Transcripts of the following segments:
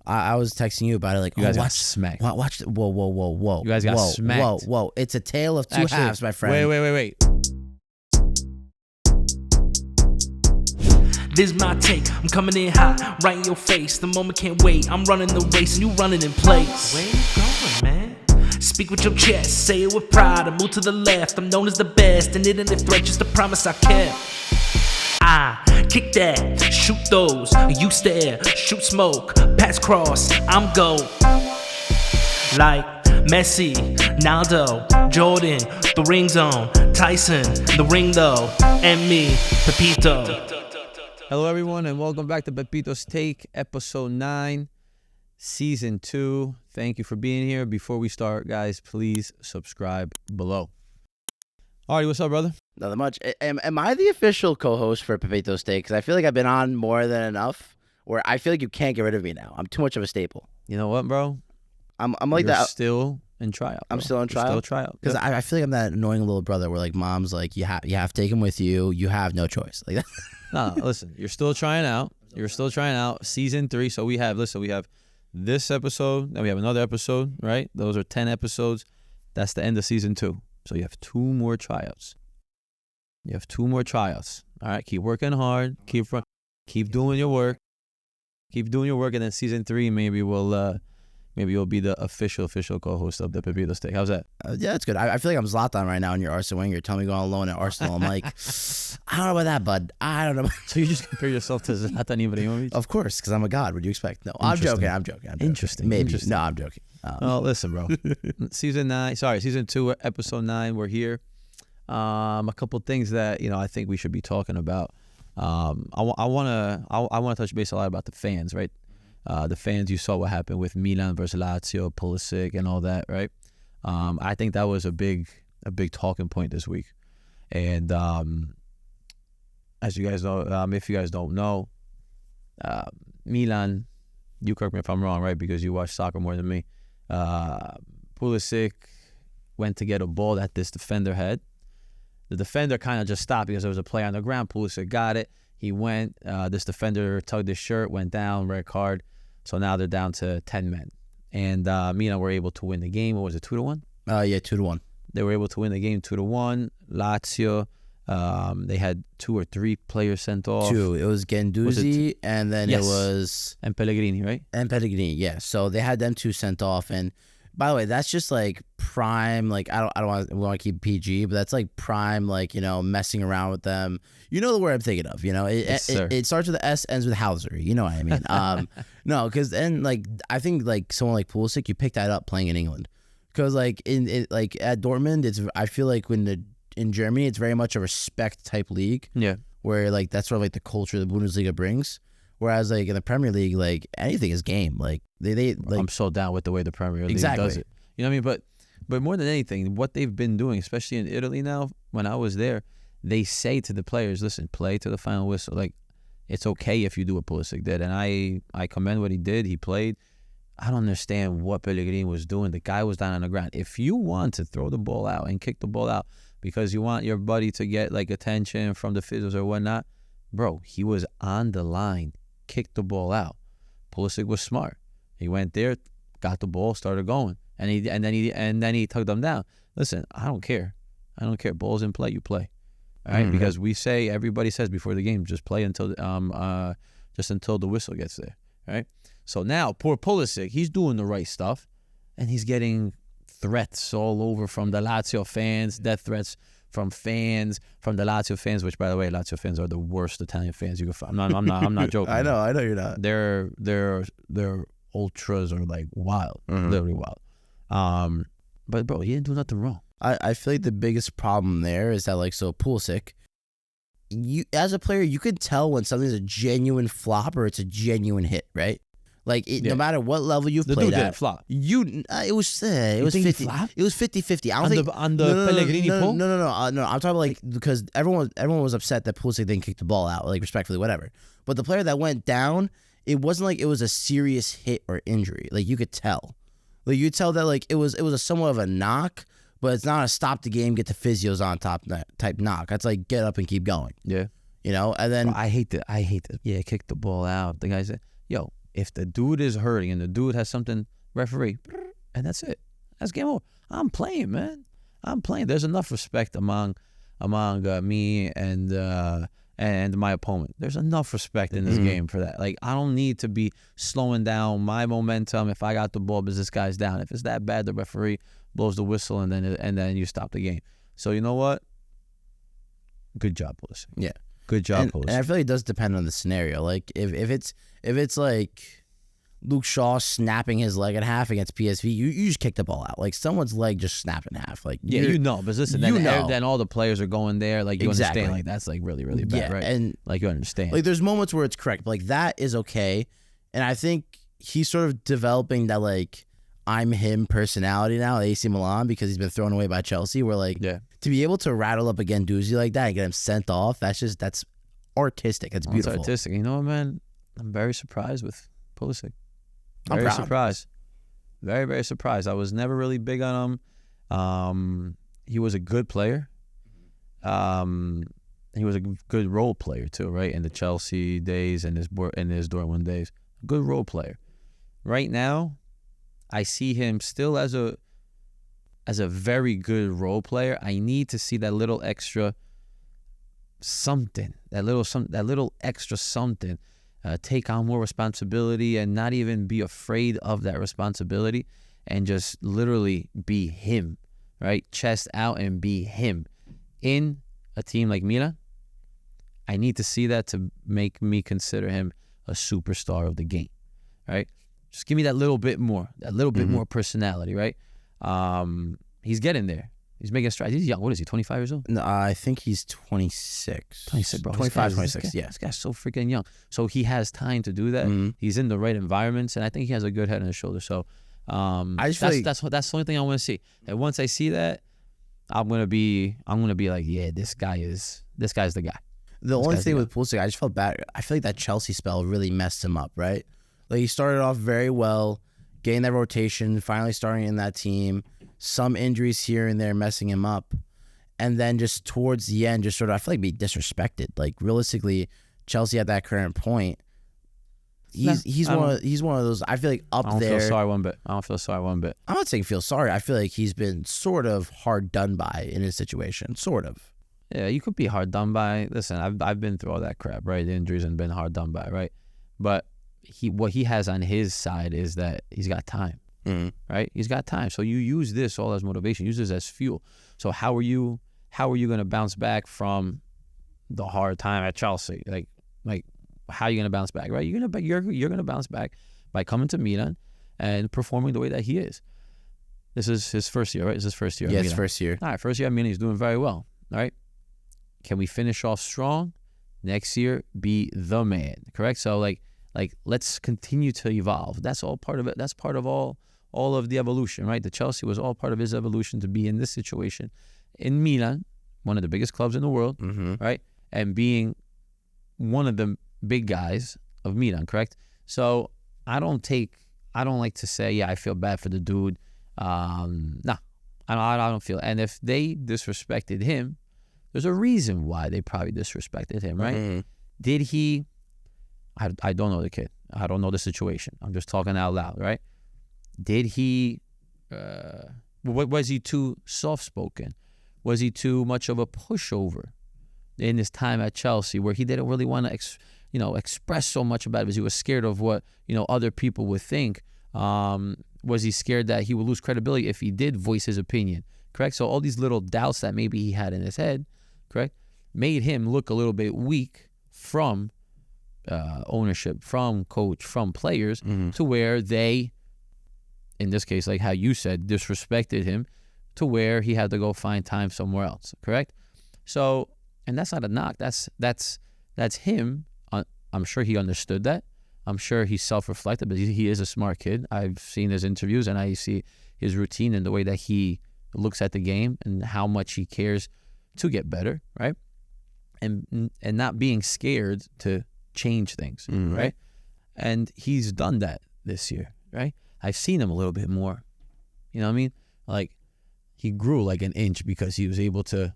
I was texting you about it. Like, you guys got smacked. Watch. Whoa. You guys got smacked. Whoa. It's a tale of two halves, my friend. Wait. This my take, I'm coming in hot, right in your face. The moment can't wait, I'm running the race and you running in place. Where you going, man? Speak with your chest, say it with pride, and move to the left. I'm known as the best, and it ain't a threat, just a promise I kept. I kick that, shoot those, you stare, shoot smoke, pass cross, I'm go. Like Messi, Naldo, Jordan, the ring zone, Tyson, the ring though, and me, Pepito. Hello, everyone, and welcome back to Pepito's Take, Episode 9, Season 2. Thank you for being here. Before we start, guys, please subscribe below. Artie, what's up, brother? Nothing much. Am I the official co-host for Pepito's Take? Because I feel like I've been on more than enough, where I feel like you can't get rid of me now. I'm too much of a staple. You know what, bro? I'm like You're that. still in tryout. I'm still in tryout? Still tryout. Because Yep. I feel like I'm that annoying little brother where like mom's like, you have to take him with you. You have no choice. Like that. No, listen, you're still trying out. Season 3. So we have this episode, then we have another episode, right? Those are 10 episodes. That's the end of Season 2. So you have 2 more tryouts. All right, keep working hard. Keep doing your work. And then Season 3, maybe you'll be the official co-host of the Pepito's Take. How's that? Yeah, it's good. I feel like I'm Zlatan right now in your Arsenal wing. You're telling me going on loan at Arsenal. I'm like, I don't know about that, bud. I don't know. So you just compare yourself to Zlatan Ibrahimovic? Of course, because I'm a god. What do you expect? No, I'm joking. Interesting. Maybe. No, I'm joking. Oh, listen, bro. Season 2, Episode 9. We're here. A couple things that I think we should be talking about. I want to touch base a lot about the fans, right? The fans, you saw what happened with Milan versus Lazio, Pulisic, and all that, right? I think that was a big talking point this week. And as you guys know, if you guys don't know, Milan, you correct me if I'm wrong, right? Because you watch soccer more than me. Pulisic went to get a ball that this defender had. The defender kind of just stopped because there was a play on the ground. Pulisic got it. He went. This defender tugged his shirt, went down, red card. So now they're down to 10 men. And Milan were able to win the game. What was it, 2-1? Yeah, 2-1. They were able to win the game 2-1. Lazio, they had 2 or 3 players sent off. 2. It was Guendouzi, and then Yes. it was... And Pellegrini, right? And Pellegrini, yeah. So they had them 2 sent off. And by the way, that's just like prime, like, I don't want to keep PG, but that's like prime, like, messing around with them. You know the word I'm thinking of, Yes, sir. It starts with the S, ends with Hauser. You know what I mean? No, because then, like, I think, like, someone like Pulisic, you pick that up playing in England. Because, like, like, at Dortmund, I feel like in Germany, it's very much a respect type league. Yeah. Where, like, that's sort of like the culture the Bundesliga brings. Whereas, like, in the Premier League, like, anything is game. Like, they like... I'm so down with the way the Premier League Exactly. does it. You know what I mean? But more than anything, what they've been doing, especially in Italy now, when I was there, they say to the players, listen, play to the final whistle. Like, it's okay if you do what Pulisic did. And I commend what he did. He played. I don't understand what Pellegrini was doing. The guy was down on the ground. If you want to throw the ball out and kick the ball out because you want your buddy to get, like, attention from the physios or whatnot, bro, he was on the line, kicked the ball out. Pulisic was smart. He went there, got the ball, started going. And then he tugged them down. Listen, I don't care. Ball's in play, you play. All right, because everybody says before the game, just play until the whistle gets there. All right. So now, poor Pulisic, he's doing the right stuff, and he's getting threats all over from the Lazio fans, death threats from the Lazio fans. Which, by the way, Lazio fans are the worst Italian fans you can find. I'm not joking. I know you're not. Their ultras are like wild, literally wild. But bro, he didn't do nothing wrong. I feel like the biggest problem there is that, like, so Pulisic, you as a player, you could tell when something's a genuine flop or it's a genuine hit, right? Like, no matter what level you've played at, flop. It was 50. It was 50-50. I don't think on the Pellegrini pull. No. I'm talking about, like, because everyone was upset that Pulisic didn't kick the ball out, like, respectfully, whatever. But the player that went down, it wasn't like it was a serious hit or injury. Like, you could tell. Like, you could tell that, like, it was a somewhat of a knock, but it's not a stop the game, get the physios on top type knock. That's like get up and keep going. Yeah. And then Bro, I hate that. Yeah, kick the ball out. The guy said, yo, If the dude is hurting and the dude has something, referee, and that's it. That's game over. I'm playing, man. I'm playing. There's enough respect among me and my opponent. There's enough respect in this game for that. Like, I don't need to be slowing down my momentum if I got the ball because this guy's down. If it's that bad, the referee blows the whistle and then you stop the game. So you know what? Good job, Pulisic. Yeah. Good job, Pulisic. And I feel like it does depend on the scenario. Like if it's like Luke Shaw snapping his leg in half against PSV, you just kick the ball out. Like someone's leg just snapped in half. Like yeah, but listen, then all the players are going there. Like you understand, like that's like really, really bad, right? And like you understand. Like there's moments where it's correct, but like that is okay. And I think he's sort of developing that like I'm him personality now at AC Milan because he's been thrown away by Chelsea. Where like to be able to rattle up a Guendouzi like that and get him sent off, that's artistic. It's beautiful. It's artistic. You know what, man? I'm very surprised with Pulisic. I'm proud. Surprised. Very, very surprised. I was never really big on him. He was a good player. He was a good role player too, right? In the Chelsea days and his Dortmund days. Good role player. Right now, I see him still as a very good role player. I need to see that little extra something, that little extra something. Take on more responsibility and not even be afraid of that responsibility and just literally be him, right? Chest out and be him. In a team like Milan, I need to see that to make me consider him a superstar of the game, right? Just give me that little bit more personality, right? He's getting there. He's making strides. He's young. What is he, 25 years old? No, I think he's 26. 26, bro. 25, 26, yeah. This guy's so freaking young. So he has time to do that. He's in the right environments, and I think he has a good head on his shoulder. So that's the only thing I want to see. And once I see that, I'm gonna be like, yeah, this guy's the guy. The only thing with Pulisic, I just felt bad. I feel like that Chelsea spell really messed him up, right? Like he started off very well, getting that rotation, finally starting in that team. Some injuries here and there messing him up. And then just towards the end, just sort of, I feel like be disrespected. Like realistically, Chelsea at that current point, he's one of those, I feel like up there. I don't feel sorry one bit. I'm not saying feel sorry. I feel like he's been sort of hard done by in his situation. Sort of. Yeah, you could be hard done by. Listen, I've been through all that crap, right? The injuries and been hard done by, right? But what he has on his side is that he's got time. Right? He's got time. So you use this all as motivation. Use this as fuel. So how are you going to bounce back from the hard time at Chelsea? Like how are you going to bounce back, right? You're going to bounce back by coming to Milan and performing the way that he is. This is his first year, right? This is his first year. Yeah, his first year. All right, first year at Milan, he's doing very well. All right. Can we finish off strong? Next year, be the man. Correct? So like let's continue to evolve. That's all part of it. That's part of all of the evolution, right? The Chelsea was all part of his evolution to be in this situation in Milan, one of the biggest clubs in the world, right? And being one of the big guys of Milan, correct? So I don't like to say, yeah, I feel bad for the dude. Nah, I don't feel. And if they disrespected him, there's a reason why they probably disrespected him, right? Did he? I don't know the kid. I don't know the situation. I'm just talking out loud, right? Did he, was he too soft-spoken? Was he too much of a pushover in his time at Chelsea where he didn't really want to, express so much about it because he was scared of what, other people would think? Was he scared that he would lose credibility if he did voice his opinion? Correct? So all these little doubts that maybe he had in his head, correct, made him look a little bit weak from ownership, from coach, from players, to where they, in this case, like how you said, disrespected him to where he had to go find time somewhere else, correct? So, and that's not a knock. That's him. I'm sure he understood that. I'm sure he self-reflected, but he is a smart kid. I've seen his interviews and I see his routine and the way that he looks at the game and how much he cares to get better, right? And not being scared to change things, right? And he's done that this year, right? I've seen him a little bit more. You know what I mean? Like, he grew like an inch because he was able to,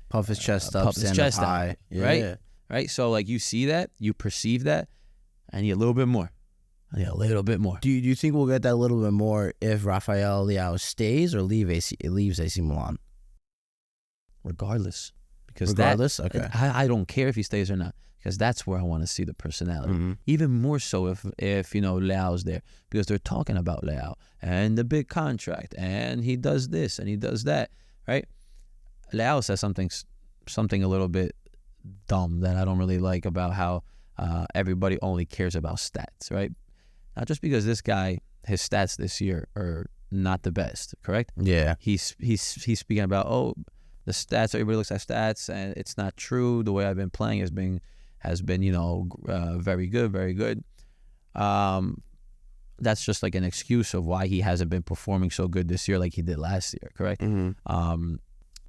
puff his chest up, stand up high. Right? Yeah. Right? So, like, you see that, you perceive that. I need a little bit more. I need a little bit more. Do you think we'll get that little bit more if Rafael Leao stays or leaves AC Milan? Regardless. Because Okay. I don't care if he stays or not, because that's where I want to see the personality. Mm-hmm. Even more so if Leao's there, because they're talking about Leao and the big contract, and he does this and he does that, right? Leao says something a little bit dumb that I don't really like about how everybody only cares about stats, right? Not just because this guy, his stats this year are not the best, correct? Yeah. He's speaking about, the stats, everybody looks at stats, and it's not true. The way I've been playing has been very good, very good. That's just like an excuse of why he hasn't been performing so good this year like he did last year, correct? Mm-hmm.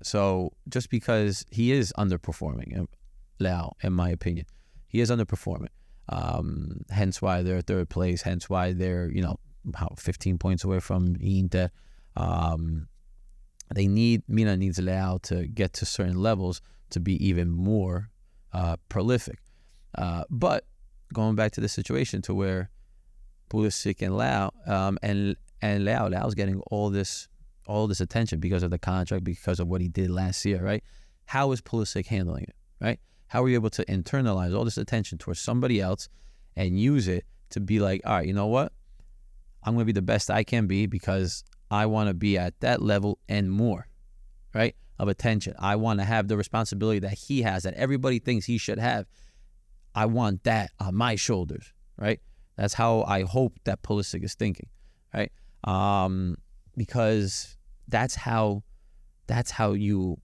So just because he is underperforming, Leao, in my opinion, he is underperforming. Hence why they're third place. Hence why they're 15 points away from Inter. Milan needs Leao to get to certain levels to be even more prolific. But going back to the situation to where Pulisic and Leao and Leao's getting all this attention because of the contract, because of what he did last year, right? How is Pulisic handling it, right? How are you able to internalize all this attention towards somebody else and use it to be like, all right, you know what? I'm going to be the best I can be because I want to be at that level and more, right, of attention. I want to have the responsibility that he has, that everybody thinks he should have. I want that on my shoulders, right? That's how I hope that Pulisic is thinking, right? Because that's how you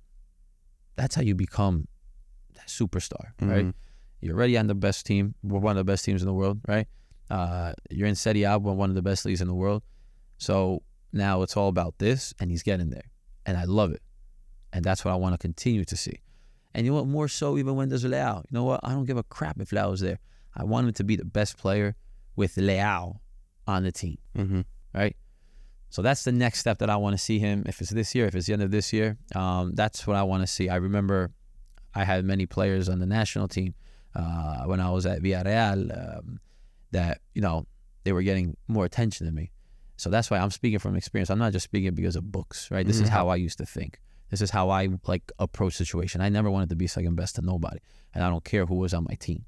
become that superstar, right? You're already on the best team. We're one of the best teams in the world, right? You're in Serie A, we're one of the best leagues in the world. So now it's all about this, and he's getting there. And I love it. And that's what I want to continue to see. And you know what? More so even when there's Leao. You know what? I don't give a crap if Leao is there. I want him to be the best player with Leao on the team, right? So that's the next step that I want to see him. If it's this year, if it's the end of this year, that's what I want to see. I remember I had many players on the national team when I was at Villarreal that, they were getting more attention than me. So that's why I'm speaking from experience. I'm not just speaking because of books, right? This is how I used to think. This is how I approach situation. I never wanted to be second best to nobody, and I don't care who was on my team.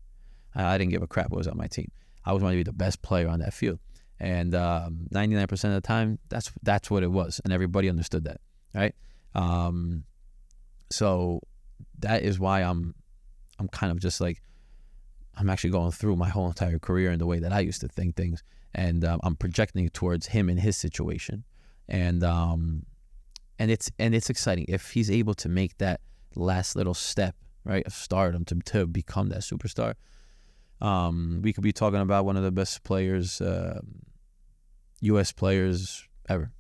I didn't give a crap who was on my team. I was wanting to be the best player on that field, and 99% of the time, that's what it was, and everybody understood that, right? So that is why I'm kind of just like, I'm actually going through my whole entire career in the way that I used to think things. And I'm projecting it towards him and his situation, and it's exciting if he's able to make that last little step, right, of stardom to become that superstar. We could be talking about one of the best players, U.S. players ever.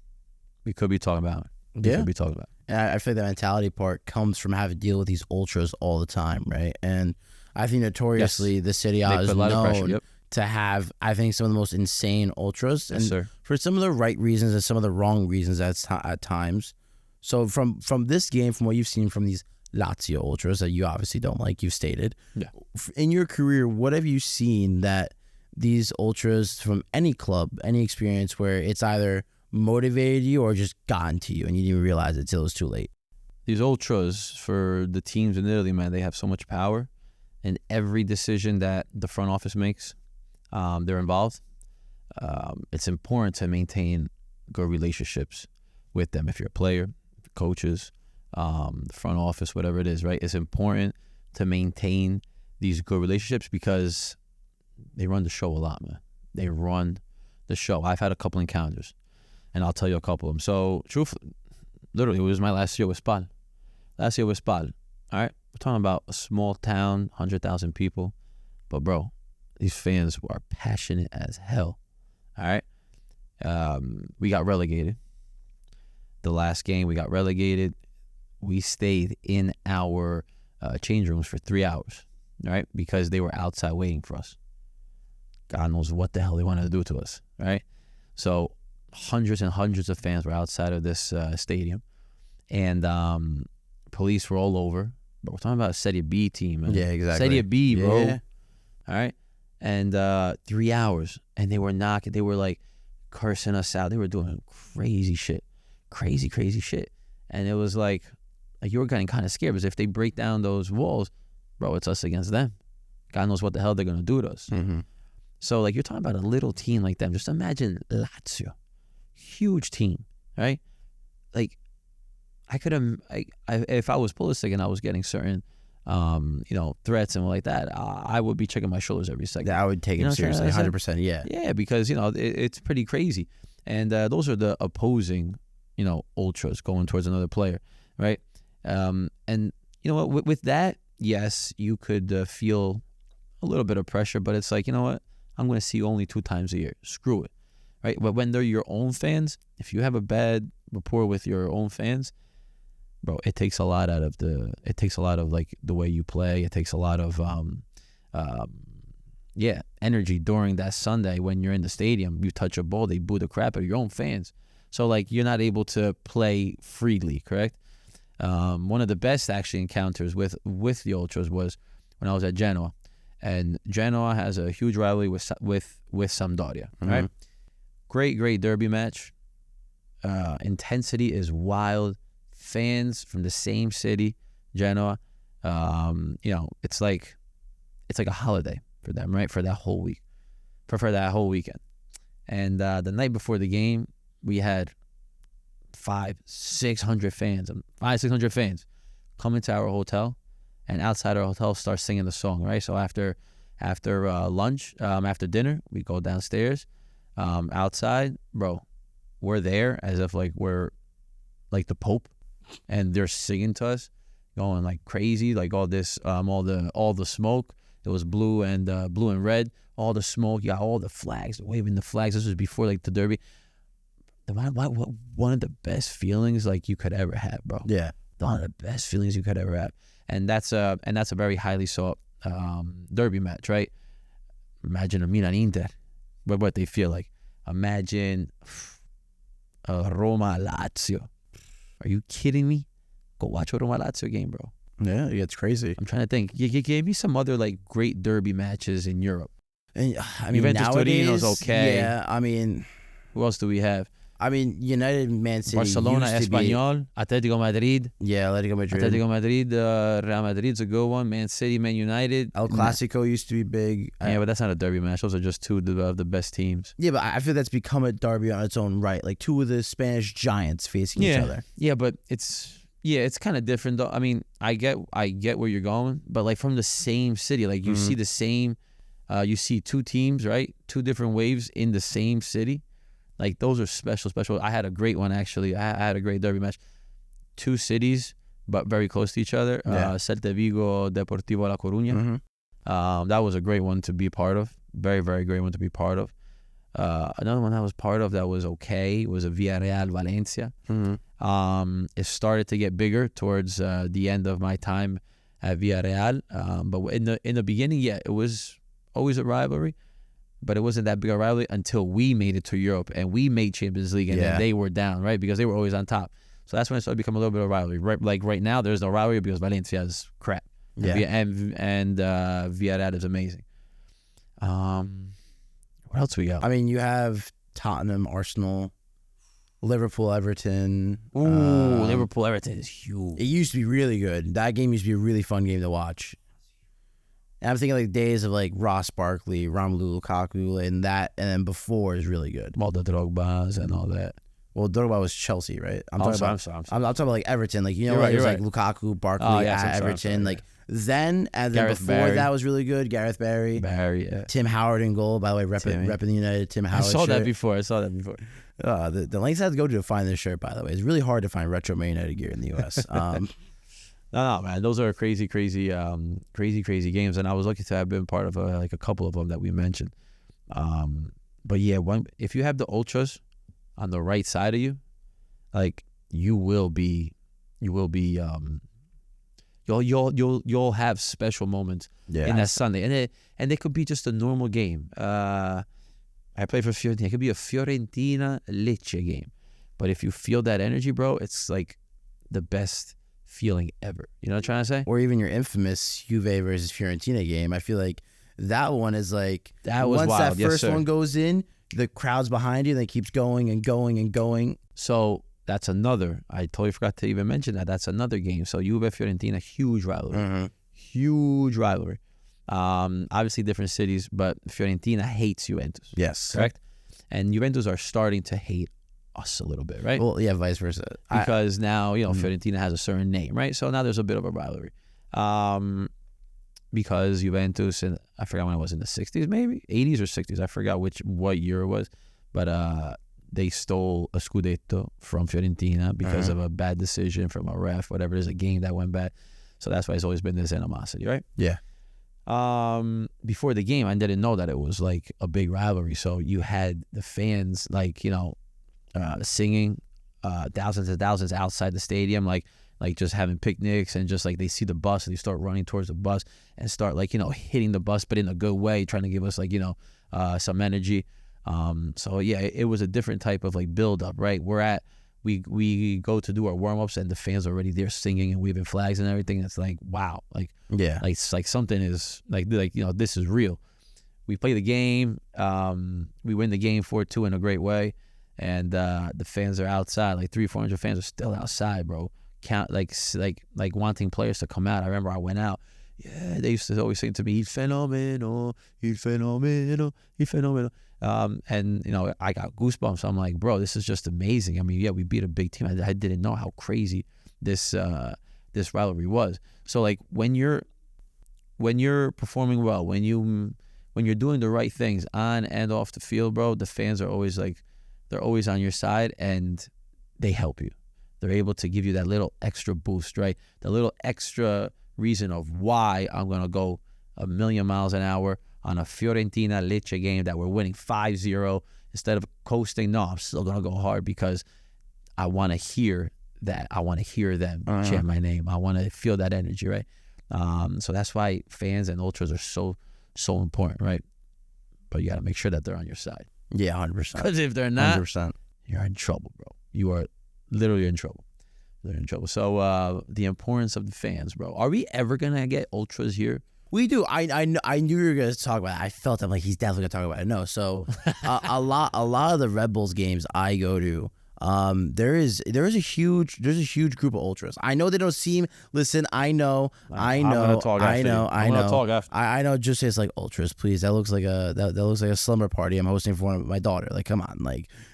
We could be talking about. And I feel like the mentality part comes from having to deal with these ultras all the time, right? And I think notoriously the Serie A is known to have, I think, some of the most insane ultras, and for some of the right reasons and some of the wrong reasons at times. So from this game, from what you've seen from these Lazio ultras that you obviously don't like, you've stated, in your career, what have you seen that these ultras from any club, any experience where it's either motivated you or just gotten to you and you didn't even realize it till it was too late? These ultras for the teams in Italy, man, they have so much power, and every decision that the front office makes, they're involved. It's important to maintain good relationships with them. If you're a player, coaches, the front office, whatever it is, right? It's important to maintain these good relationships because they run the show a lot, man. They run the show. I've had a couple encounters, and I'll tell you a couple of them. So, truthfully, literally, it was my last year with Spal. All right? We're talking about a small town, 100,000 people. But, bro, these fans are passionate as hell. All right? We got relegated. The last game, we got relegated. We stayed in our change rooms for 3 hours, right? Because they were outside waiting for us. God knows what the hell they wanted to do to us, right? So hundreds and hundreds of fans were outside of this stadium, and police were all over. But we're talking about a Serie B team, man. Yeah, exactly. Serie B, bro. Yeah. All right? and 3 hours, and they were knocking. They were like cursing us out. They were doing crazy shit, crazy shit, and it was like you were getting kind of scared because if they break down those walls, bro, it's us against them. God knows what the hell they're gonna do to us. Mm-hmm. So like you're talking about a little team like them. Just imagine Lazio, huge team, right? Like I could have, if I was Pulisic and I was getting certain, threats and like that, I would be checking my shoulders every second. Yeah, I would take him seriously, 100%. Yeah. Yeah, because it's pretty crazy, and those are the opposing, ultras going towards another player, right? And you know what? With that, yes, you could feel a little bit of pressure, but it's like, you know what? I'm going to see you only 2 times a year. Screw it, right? But when they're your own fans, if you have a bad rapport with your own fans, bro, it takes a lot out of like the way you play. It takes a lot of energy during that Sunday when you're in the stadium. You touch a ball, they boo the crap out of your own fans. So like you're not able to play freely, correct? One of the best actually encounters with the ultras was when I was at Genoa, and Genoa has a huge rivalry with Sampdoria, Mm-hmm. right? Great derby match. Intensity is wild. Fans from the same city, Genoa, it's like a holiday for them, right? For that whole week, for that whole weekend. And the night before the game, we had 500-600 fans come into our hotel, and outside our hotel start singing the song, right? So after lunch, after dinner, we go downstairs, outside, bro, we're there as if like we're like the Pope, and they're singing to us, going like crazy, like all this, all the smoke. It was blue and red. All the smoke, you got all the flags, waving the flags. This was before like the derby. One of the best feelings like you could ever have, bro. Yeah. One of the best feelings you could ever have, and that's a very highly sought derby match, right? Imagine a Milan Inter, what they feel like. Imagine Roma Lazio. Are you kidding me? Go watch a Roma Lazio game, bro. Yeah, it's crazy. I'm trying to think. You gave me some other like great derby matches in Europe. And I mean, Juventus nowadays, Torino's okay. Yeah, I mean, Who else do we have? I mean, United, Man City, Barcelona, used to be- Espanyol, Atletico Madrid. Yeah, Atletico Madrid. Atletico Madrid, Real Madrid's a good one. Man City, Man United. El Clasico used to be big. Yeah, but that's not a derby match. Those are just two of the best teams. Yeah, but I feel that's become a derby on its own right. Like two of the Spanish giants facing each other. Yeah, but it's kind of different though. I mean, I get where you're going, but like from the same city, like you see the same, you see two teams, right? Two different waves in the same city. Like those are special. I had a great one actually. I had a great derby match. Two cities, but very close to each other. Yeah. Celta Vigo, Deportivo La Coruña. That was a great one to be part of. Very, very great one to be part of. Another one I was part of that was okay was a Villarreal Valencia. It started to get bigger towards the end of my time at Villarreal. But in the beginning, yeah, it was always a rivalry. But it wasn't that big a rivalry until we made it to Europe and we made Champions League, and then they were down, right? Because they were always on top. So that's when it started to become a little bit of a rivalry. Right now, there's no rivalry because Valencia is crap. Yeah. And Villarreal is amazing. What else we got? I mean, you have Tottenham, Arsenal, Liverpool, Everton. Liverpool, Everton is huge. It used to be really good. That game used to be a really fun game to watch. And I'm thinking like days of like Ross Barkley, Romelu Lukaku, and then before is really good. All the Drogbas and all that. Well, Drogba was Chelsea, right? I'm talking about like Everton. Like, You're it was right. like Lukaku, Barkley at Everton. Like then, and then Gareth before Barry. that was really good. Gareth Barry. Yeah. Tim Howard in goal, by the way, repping the United. Tim Howard. I saw that shirt. before. The lengths I had to go to find this shirt, by the way. It's really hard to find retro Man United gear in the U.S. No, man. Those are crazy games, and I was lucky to have been part of a couple of them that we mentioned. But yeah, if you have the ultras on the right side of you, like you'll have special moments in that Sunday, and it could be just a normal game. I play for Fiorentina. It could be a Fiorentina Lecce game, but if you feel that energy, bro, it's like the best feeling ever. You know what I'm trying to say? Or even your infamous Juve versus Fiorentina game. I feel like That one is like That was once wild. that Yes, first sir. one goes in, the crowd's behind you, and it keeps going and going and going. So that's another. I totally forgot to even mention that. That's another game. So Juve Fiorentina, huge rivalry, huge rivalry. Obviously different cities, but Fiorentina hates Juventus. Yes, Correct. And Juventus are starting to hate us a little bit, right? Well, yeah, vice versa. Because now Fiorentina has a certain name, right? So now there's a bit of a rivalry. Because Juventus, and I forgot when it was, in the 60s, maybe 80s or 60s. I forgot what year it was, but they stole a Scudetto from Fiorentina because of a bad decision from a ref, whatever it is, a game that went bad. So that's why it's always been this animosity, right? Yeah. Before the game, I didn't know that it was like a big rivalry. So you had the fans singing, thousands and thousands outside the stadium, like just having picnics, and just like they see the bus and they start running towards the bus and start hitting the bus, but in a good way, trying to give us some energy. So yeah, it was a different type of build up, right? We go to do our warm ups and the fans are already there singing and waving flags and everything. It's like, wow, it's like something is this is real. We play the game, we win the game 4-2 in a great way, and the fans are outside, 300-400 fans are still outside, bro. Count like wanting players to come out. I remember I went out. Yeah, they used to always say to me, "Il fenomeno, il fenomeno, il fenomeno." And I got goosebumps. I'm like, bro, this is just amazing. I mean, yeah, we beat a big team. I didn't know how crazy this rivalry was. So when you're performing well, when you're doing the right things on and off the field, bro, the fans are always they're always on your side and they help you. They're able to give you that little extra boost, right? The little extra reason of why I'm going to go a million miles an hour on a Fiorentina Lecce game that we're winning 5-0 instead of coasting. No, I'm still going to go hard because I want to hear that. I want to hear them chant my name. I want to feel that energy, right? So that's why fans and ultras are so important, right? But you got to make sure that they're on your side. Yeah, 100%. Because if they're not, 100%. You're in trouble, bro. You are literally in trouble. They're in trouble. So the importance of the fans, bro. Are we ever gonna get ultras here? We do. I knew you were gonna talk about it. I felt I'm like he's definitely gonna talk about it. No, so a lot of the Red Bulls games I go to, there is a huge group of ultras. I know they don't seem. Listen, I know. I'm gonna talk after. I know. Just say it's like ultras, please. That looks like a slumber party I'm hosting for my daughter. Come on,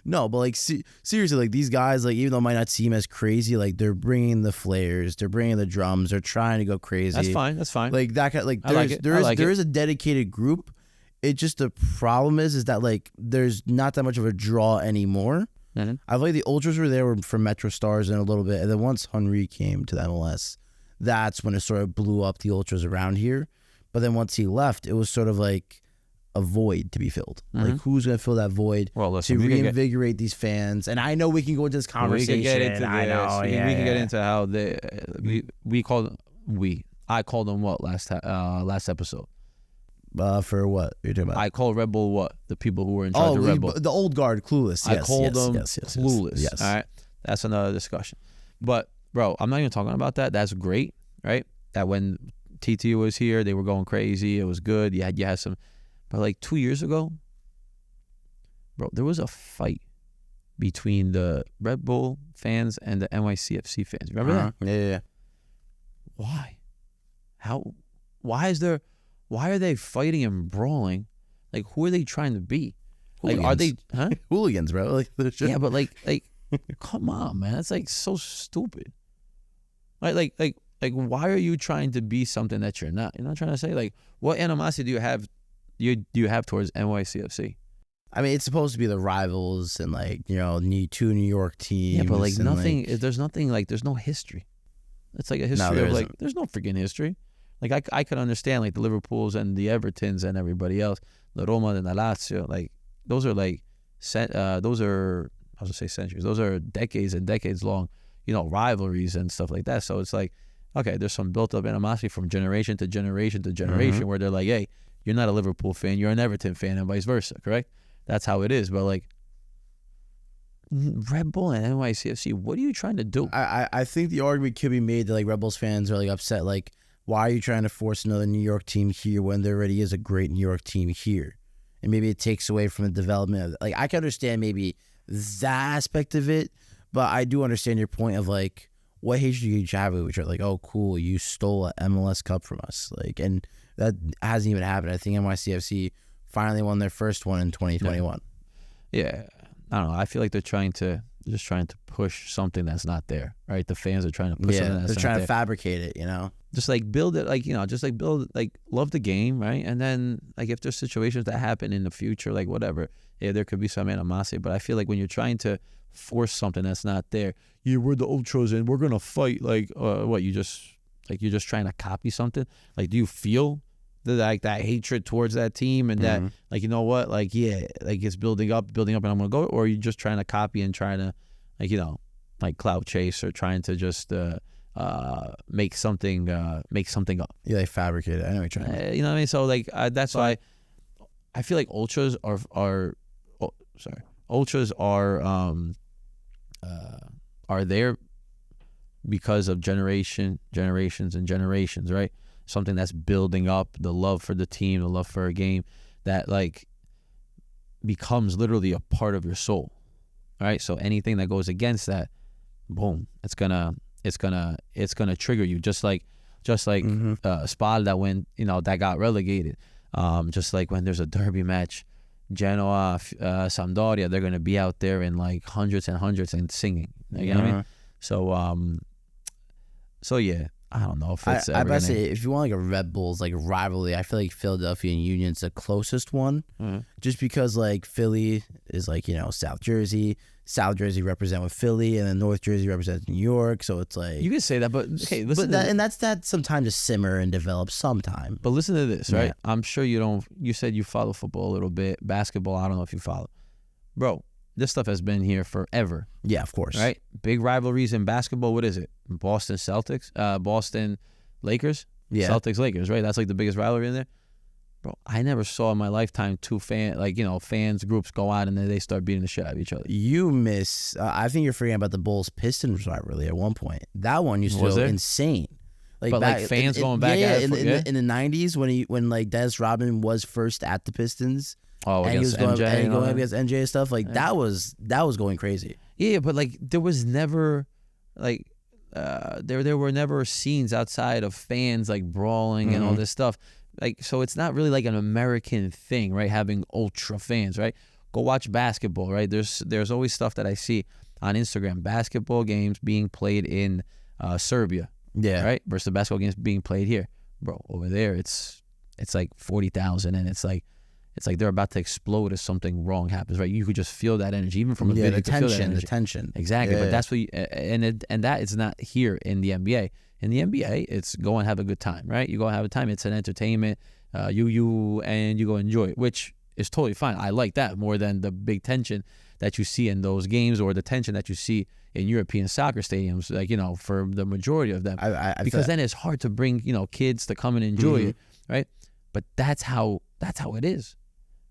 no, but seriously, these guys, even though it might not seem as crazy, they're bringing the flares, they're bringing the drums, they're trying to go crazy. That's fine. There is a dedicated group. It just, the problem is that there's not that much of a draw anymore. Mm-hmm. I feel the ultras were there for Metro Stars in a little bit, and then once Henry came to the MLS, that's when it sort of blew up the ultras around here. But then once he left, it was sort of like a void to be filled. Mm-hmm. Who's going to fill that void to reinvigorate these fans? And I know we can go into this conversation. We can get into this. I know. We can get into how I called them what last episode? For what you're talking about? I called Red Bull what? The people who were in charge of Red Bull. The old guard, clueless. Yes, I called them clueless. Yes. All right. That's another discussion. But, bro, I'm not even talking about that. That's great, right? That when TT was here, they were going crazy. It was good. You had some. But 2 years ago, bro, there was a fight between the Red Bull fans and the NYCFC fans. Remember that? Yeah. Why? Why are they fighting and brawling? Who are they trying to be? Are they hooligans, bro? Yeah, but come on, man. It's so stupid. Why are you trying to be something that you're not? You're not trying to say what animosity do you have? Do you have towards NYCFC? I mean, it's supposed to be the rivals and two New York teams. Yeah, but nothing. There's nothing. There's no history. It's a history of there's no freaking history. I could understand the Liverpools and the Evertons and everybody else, the Roma and the Lazio. Those are those are, I was gonna say centuries. Those are decades and decades long, rivalries and stuff like that. So it's okay, there's some built up animosity from generation to generation to generation where they're hey, you're not a Liverpool fan, you're an Everton fan, and vice versa. Correct? That's how it is. But Red Bull and NYCFC, what are you trying to do? I think the argument could be made that Red Bulls fans are upset why are you trying to force another New York team here when there already is a great New York team here? And maybe it takes away from the development of, like, I can understand maybe that aspect of it, but I do understand your point of, like, what hatred you each have, which are like, oh, cool, you stole an MLS Cup from us. Like, and that hasn't even happened. I think NYCFC finally won their first one in 2021. Yeah. I don't know. I feel like they're trying to push something that's not there, right? The fans are trying to push something that's not there. They're trying to fabricate it, you know? Just like build it, like, you know, just like build, like, love the game, right? And then, like, if there's situations that happen in the future, like, whatever, yeah, there could be some animosity. But I feel like when you're trying to force something that's not there, yeah, we're the Ultras and we're gonna fight. Like, what, you're just trying to copy something? Like, do you feel that hatred towards that team and that, like, you know what, like, yeah, like, it's building up, and I'm gonna go, or are you just trying to copy and trying to, like, you know, like, clout chase or trying to just make something up? Yeah, they fabricate it. I know what you're trying to You know what I mean? So, like, that's why I feel like ultras are there because of generations and generations, right? Something that's building up the love for the team, the love for a game that, like, becomes literally a part of your soul, right? So anything that goes against that, boom, it's gonna trigger you. Just like Spada, when, you know, that got relegated. Just like when there's a derby match, Genoa, Sampdoria, they're gonna be out there in, like, hundreds and hundreds and singing. You know what I mean? So yeah. I don't know if it's. I say if you want, like, a Red Bulls, like, rivalry, I feel like Philadelphia and Union's the closest one, just because, like, Philly is, like, you know, South Jersey represent with Philly, and then North Jersey represents New York, so it's like, you can say that, but okay, listen. And that's some time to simmer and develop sometime. But listen to this, right? I'm sure you don't. You said you follow football a little bit, basketball. I don't know if you follow, bro. This stuff has been here forever. Yeah, of course. Right? Big rivalries in basketball. What is it? Boston Celtics? Boston Lakers? Yeah. Celtics Lakers, right? That's like the biggest rivalry in there. Bro, I never saw in my lifetime two fans groups go out and then they start beating the shit out of each other. You miss. I think you're forgetting about the Bulls Pistons rivalry at one point. That one used to go insane. Like fans going back at it. In the 90s when like Dennis Rodman was first at the Pistons. Oh, and against he was MJ going against MJ and stuff. Like, that was going crazy. Yeah, but, like, there was never, like, there were never scenes outside of fans, like, brawling and all this stuff. Like, so it's not really like an American thing, right? Having ultra fans, right? Go watch basketball, right? There's always stuff that I see on Instagram, basketball games being played in Serbia, right? Versus the basketball games being played here, bro. Over there, it's like 40,000, and it's like they're about to explode if something wrong happens, right? You could just feel that energy, even from a video. The tension. Exactly, but that's what and that is not here in the NBA. In the NBA, it's go and have a good time, right? You go and have a time. It's an entertainment. You go enjoy it, which is totally fine. I like that more than the big tension that you see in those games or the tension that you see in European soccer stadiums, like, you know, for the majority of them. Because then it's hard to bring, you know, kids to come and enjoy it, right? But that's how it is.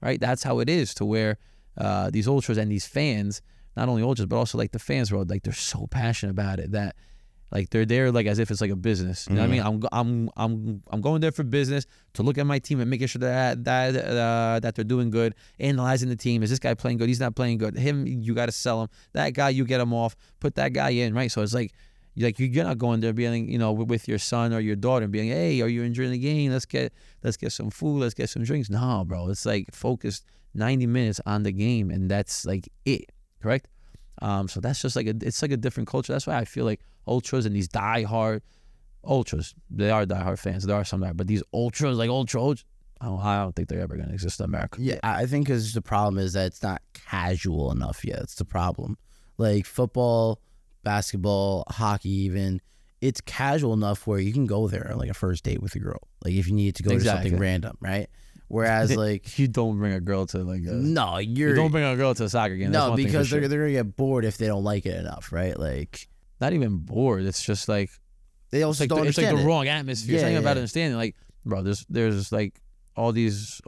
Right, that's how it is, to where these ultras and these fans, not only ultras but also, like, the fans, bro, like, they're so passionate about it that, like, they're there, like, as if it's like a business. You know what I mean? I'm going there for business, to look at my team and making sure that they're doing good, analyzing the team. Is this guy playing good? He's not playing good. Him, you got to sell him. That guy, you get him off. Put that guy in, right? So it's like you're not going there being, you know, with your son or your daughter and being, hey, are you enjoying the game? Let's get some food, let's get some drinks. No, bro, it's like focused 90 minutes on the game, and that's like it, correct? So that's just like it's like a different culture. That's why I feel like ultras and these diehard ultras, they are diehard fans. There are some that, but these ultras, like ultra, I don't think they're ever gonna exist in America. Yeah, I think because the problem is that it's not casual enough yet. It's the problem. Like football, basketball, hockey, even, it's casual enough where you can go there on, like, a first date with a girl, like, if you need to go to something random, right? Whereas, like, you don't bring a girl to, like, you don't bring a girl to a soccer game. No, because they're gonna get bored if they don't like it enough, right? Like, not even bored. It's just like they also don't understand. It's like the wrong atmosphere. It's not even about understanding. Like, bro, there's like all these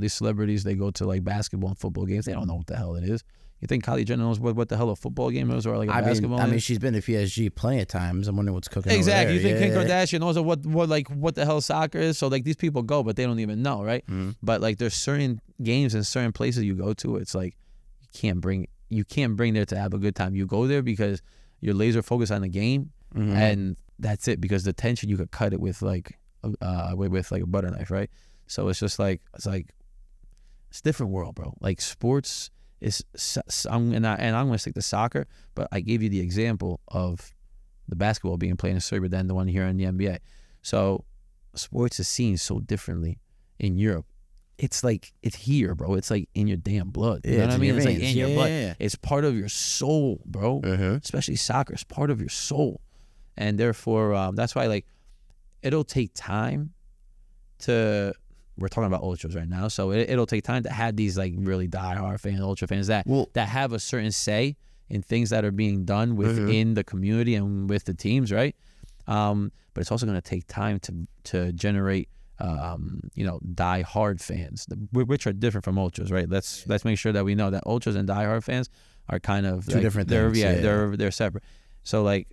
celebrities, they go to like basketball and football games. They don't know what the hell it is. You think Kylie Jenner knows what the hell a football game is or like a basketball? I mean, she's been to PSG plenty of times. I'm wondering what's cooking. Exactly. Over there. You think Kim Kardashian knows what the hell soccer is? So like these people go, but they don't even know, right? Mm-hmm. But like there's certain games and certain places you go to. It's like you can't bring there to have a good time. You go there because you're laser focused on the game, and that's it. Because the tension, you could cut it with like a butter knife, right? So it's just like it's a different world, bro. Like sports is, I'm gonna stick to soccer, but I gave you the example of the basketball being played in Serbia than the one here in the NBA. So sports is seen so differently in Europe. It's like it's here, bro. It's like in your damn blood. You know what I mean? It's like in your blood. Yeah. It's part of your soul, bro. Especially soccer. It's part of your soul, and therefore that's why like it'll take time to. We're talking about ultras right now, so it'll take time to have these like really diehard fans, ultra fans that have a certain say in things that are being done within the community and with the teams, right? But it's also going to take time to generate, diehard fans, which are different from ultras, right? Let's make sure that we know that ultras and diehard fans are kind of two different things. They're separate. So like.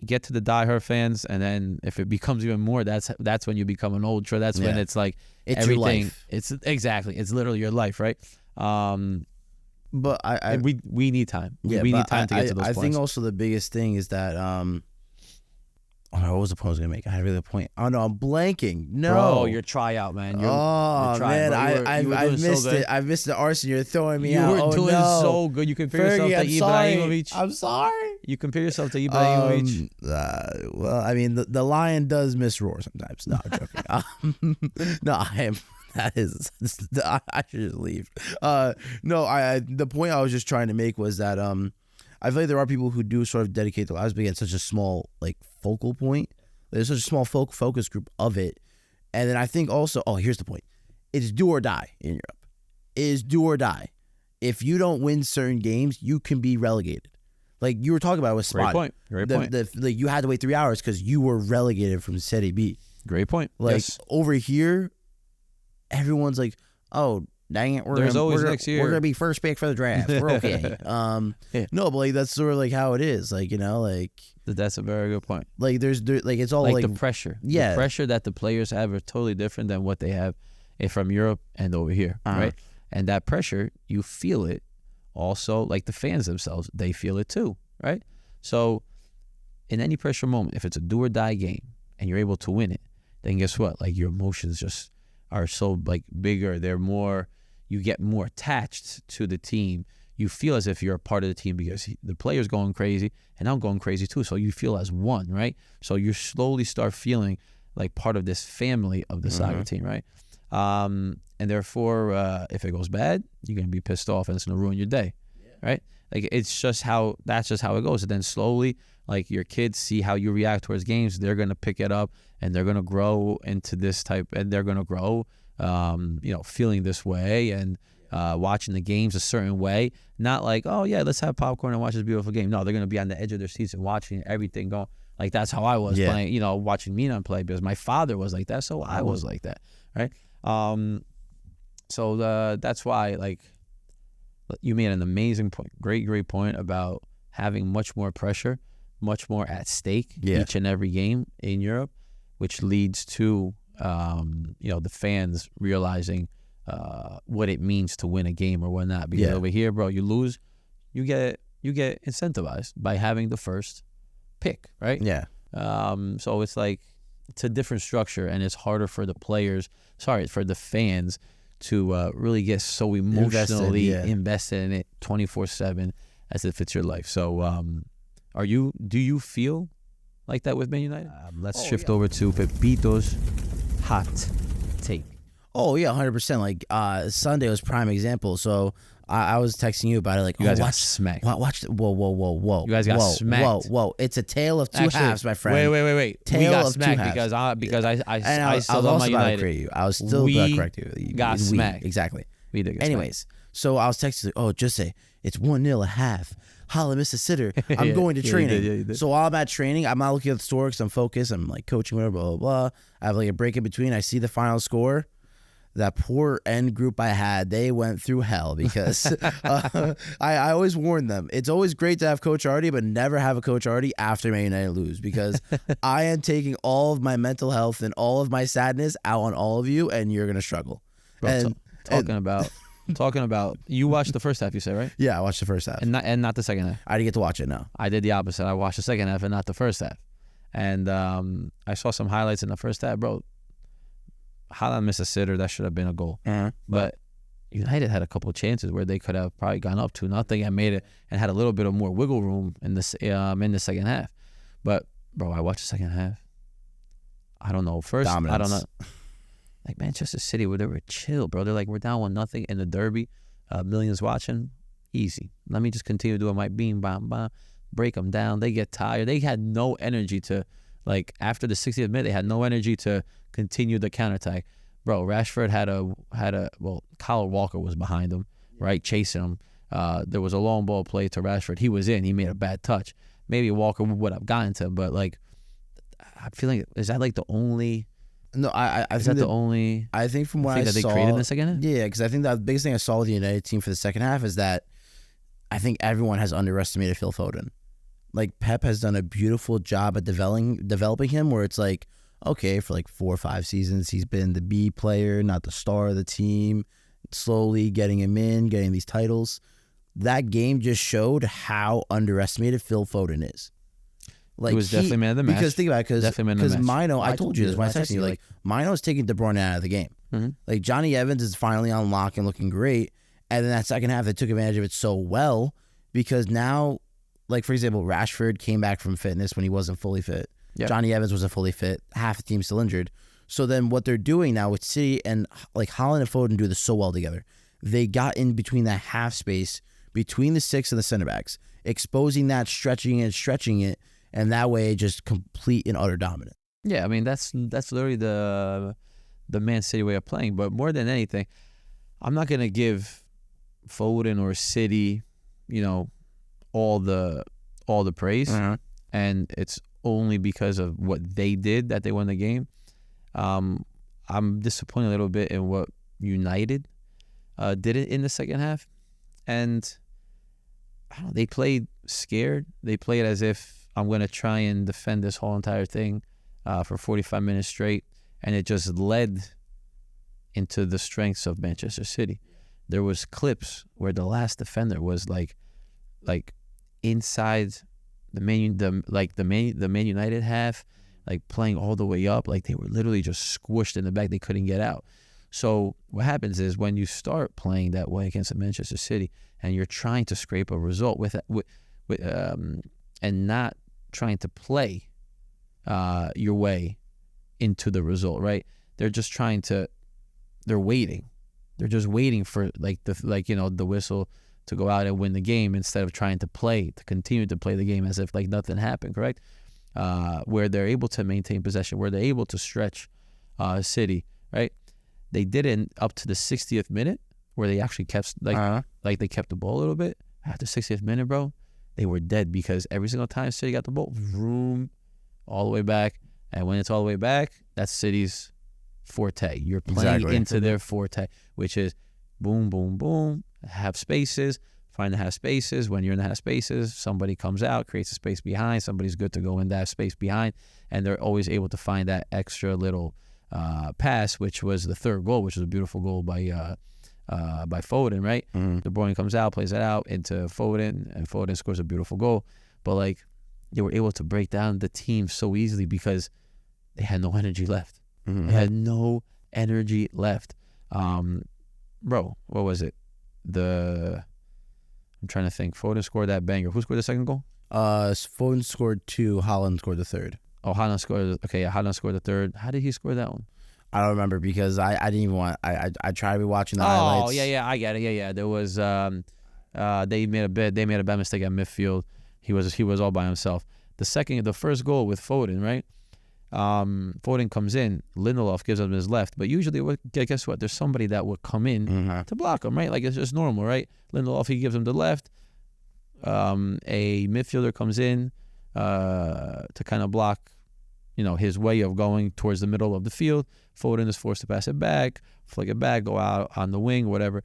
Get to the diehard fans, and then if it becomes even more, that's when you become an ultra. That's when it's like it's everything. Your life. It's literally your life, right? But we need time. Yeah, we need time to get to those points. I think points. also the biggest thing is that what was the point I was gonna make? I had really a point. Oh no, I'm blanking. No, bro, your tryout, man. Your man, I missed it. I missed the arson. You're throwing me out. You were doing so good. You compare yourself to Ibrahimovic. I'm sorry. You compare yourself to Ibrahimovic. Well, I mean, the lion does misroar sometimes. No, I'm joking. No, I am. That is, I should just leave. No, the point I was just trying to make was that I feel like there are people who do sort of dedicate their lives, but again, such a small like focal point. There's such a small focus group of it, and then I think also, here's the point: it's do or die in Europe. It is do or die. If you don't win certain games, you can be relegated. Like you were talking about with Spot. Great point. Like you had to wait 3 hours because you were relegated from Serie B. Great point. Like over here, everyone's like, "Oh, dang it, we're gonna be first pick for the draft. We're okay." No, but like that's sort of like how it is. Like like that's a very good point. Like there's like it's all like the pressure. Yeah, the pressure that the players have are totally different than what they have from Europe and over here, right? And that pressure, you feel it. Also, like the fans themselves, they feel it too, right? So, in any pressure moment, if it's a do or die game and you're able to win it, then guess what? Like your emotions just are so like bigger. They're more. You get more attached to the team. You feel as if you're a part of the team because the player's going crazy and I'm going crazy too. So you feel as one, right? So you slowly start feeling like part of this family of the soccer team, right? And therefore, if it goes bad, you're going to be pissed off and it's going to ruin your day, right? Like that's just how it goes. And then slowly, like your kids see how you react towards games, they're going to pick it up and they're going to grow into this type, and they're going to grow, feeling this way and watching the games a certain way. Not like, oh yeah, let's have popcorn and watch this beautiful game. No, they're going to be on the edge of their seats and watching everything going. Like that's how I was playing, watching Milan play because my father was like that, so I was like that, right? So that's why, like, you made an amazing point, great point about having much more pressure, much more at stake each and every game in Europe, which leads to, the fans realizing what it means to win a game or whatnot. Because over here, bro, you lose, you get incentivized by having the first pick, right? Yeah. So it's like it's a different structure, and it's harder for the fans to really get so emotionally invested in it 24/7 as if it's your life. So do you feel like that with Man United? Let's shift over to Pepito's hot take. Oh yeah, 100%. Like Sunday was prime example. So I was texting you about it. Like you guys got smacked. Watch. Whoa. You guys got smacked. Whoa. It's a tale of two halves, my friend. Wait. We got smacked because I still love my United. I was still about to correct you. Got smacked. Exactly. We did. Anyways, so I was texting. Just say it's 1-0 a half. Holla, Mr. Sitter. I'm going to training. You did. So while I'm at training, I'm not looking at the score because I'm focused. I'm like coaching, whatever, blah, blah, blah. I have like a break in between. I see the final score. that poor end group I had, they went through hell because I always warn them. It's always great to have Coach Artie, but never have a Coach Artie after Man United lose, because I am taking all of my mental health and all of my sadness out on all of you, and you're going to struggle. Bro, talking about, you watched the first half, you said, right? Yeah, I watched the first half. And not the second half. I didn't get to watch it, no. I did the opposite. I watched the second half and not the first half. And I saw some highlights in the first half, bro. Haaland missed a sitter. That should have been a goal. But United had a couple of chances where they could have probably gone up 2-0 and made it, and had a little bit of more wiggle room in the second half. But bro, I watched the second half. I don't know. First, Dominance. I don't know. Like Manchester City, where they were chill, bro. They're like, we're down 1-0 in the derby. Millions watching. Easy. Let me just continue doing my beam, bam, bam. Break them down. They get tired. They had no energy to, like, after the 60th minute, they had no energy to continue the counterattack. Bro, Rashford had a well, Kyle Walker was behind him, right, chasing him. There was a long ball play to Rashford. He was in. He made a bad touch. Maybe Walker would have gotten to him, but, like, I feel like, is that, like, the only... No, I is think that the only... I think from what I that saw... they created in the second half? Yeah, because I think the biggest thing I saw with the United team for the second half is that I think everyone has underestimated Phil Foden. Like, Pep has done a beautiful job at developing him, where it's like, okay, for like 4 or 5 seasons, he's been the B player, not the star of the team, slowly getting him in, getting these titles. That game just showed how underestimated Phil Foden is. Like, he was definitely man of the match. Because think about it, because Mino, I told you this when I texted you, like, Mino's taking De Bruyne out of the game. Mm-hmm. Like, Johnny Evans is finally on lock and looking great. And then that second half, they took advantage of it so well, because now, like, for example, Rashford came back from fitness when he wasn't fully fit. Yep. Johnny Evans wasn't fully fit. Half the team's still injured. So then what they're doing now with City, and like Haaland and Foden do this so well together, they got in between that half space between the 6 and the center backs, exposing that, stretching it, and that way just complete and utter dominant. Yeah, I mean, that's literally the Man City way of playing. But more than anything, I'm not going to give Foden or City, all the praise. Uh-huh. And it's only because of what they did that they won the game. I'm disappointed a little bit in what United did it in the second half. And I don't know, they played scared. They played as if I'm going to try and defend this whole entire thing for 45 minutes straight. And it just led into the strengths of Manchester City. There was clips where the last defender was like inside the Man United half, like playing all the way up, like they were literally just squished in the back. They couldn't get out. So what happens is when you start playing that way against a Manchester City and you're trying to scrape a result with and not trying to play your way into the result, right? They're just they're waiting. They're just waiting for the whistle to go out and win the game instead of trying to continue to play the game as if like nothing happened, correct? Where they're able to maintain possession, where they're able to stretch City, right? They did it up to the 60th minute where they actually kept they kept the ball a little bit. After 60th minute, bro, they were dead because every single time City got the ball, vroom, all the way back. And when it's all the way back, that's City's forte. You're playing into their forte, which is boom, boom, boom, half spaces, find the half spaces. When you're in the half spaces, somebody comes out, creates a space behind. Somebody's good to go in that space behind. And they're always able to find that extra little pass, which was the third goal, which was a beautiful goal by Foden, right? Mm-hmm. De Bruyne comes out, plays that out into Foden, and Foden scores a beautiful goal. But like they were able to break down the team so easily because they had no energy left. Mm-hmm. They had no energy left. Bro, what was it? I'm trying to think. Foden scored that banger. Who scored the second goal? Foden scored 2. Haaland scored the third. Oh, Haaland scored. Okay, yeah, Haaland scored the third. How did he score that one? I don't remember because I didn't even want. I tried to be watching the highlights. Oh yeah, I get it. Yeah. There was they made a bad mistake at midfield. He was all by himself. The first goal with Foden, right? Foden comes in. Lindelof gives him his left, but usually, guess what? There's somebody that would come in to block him, right? Like it's just normal, right? Lindelof, he gives him the left. A midfielder comes in to kind of block his way of going towards the middle of the field. Foden is forced to pass it back, flick it back, go out on the wing, whatever.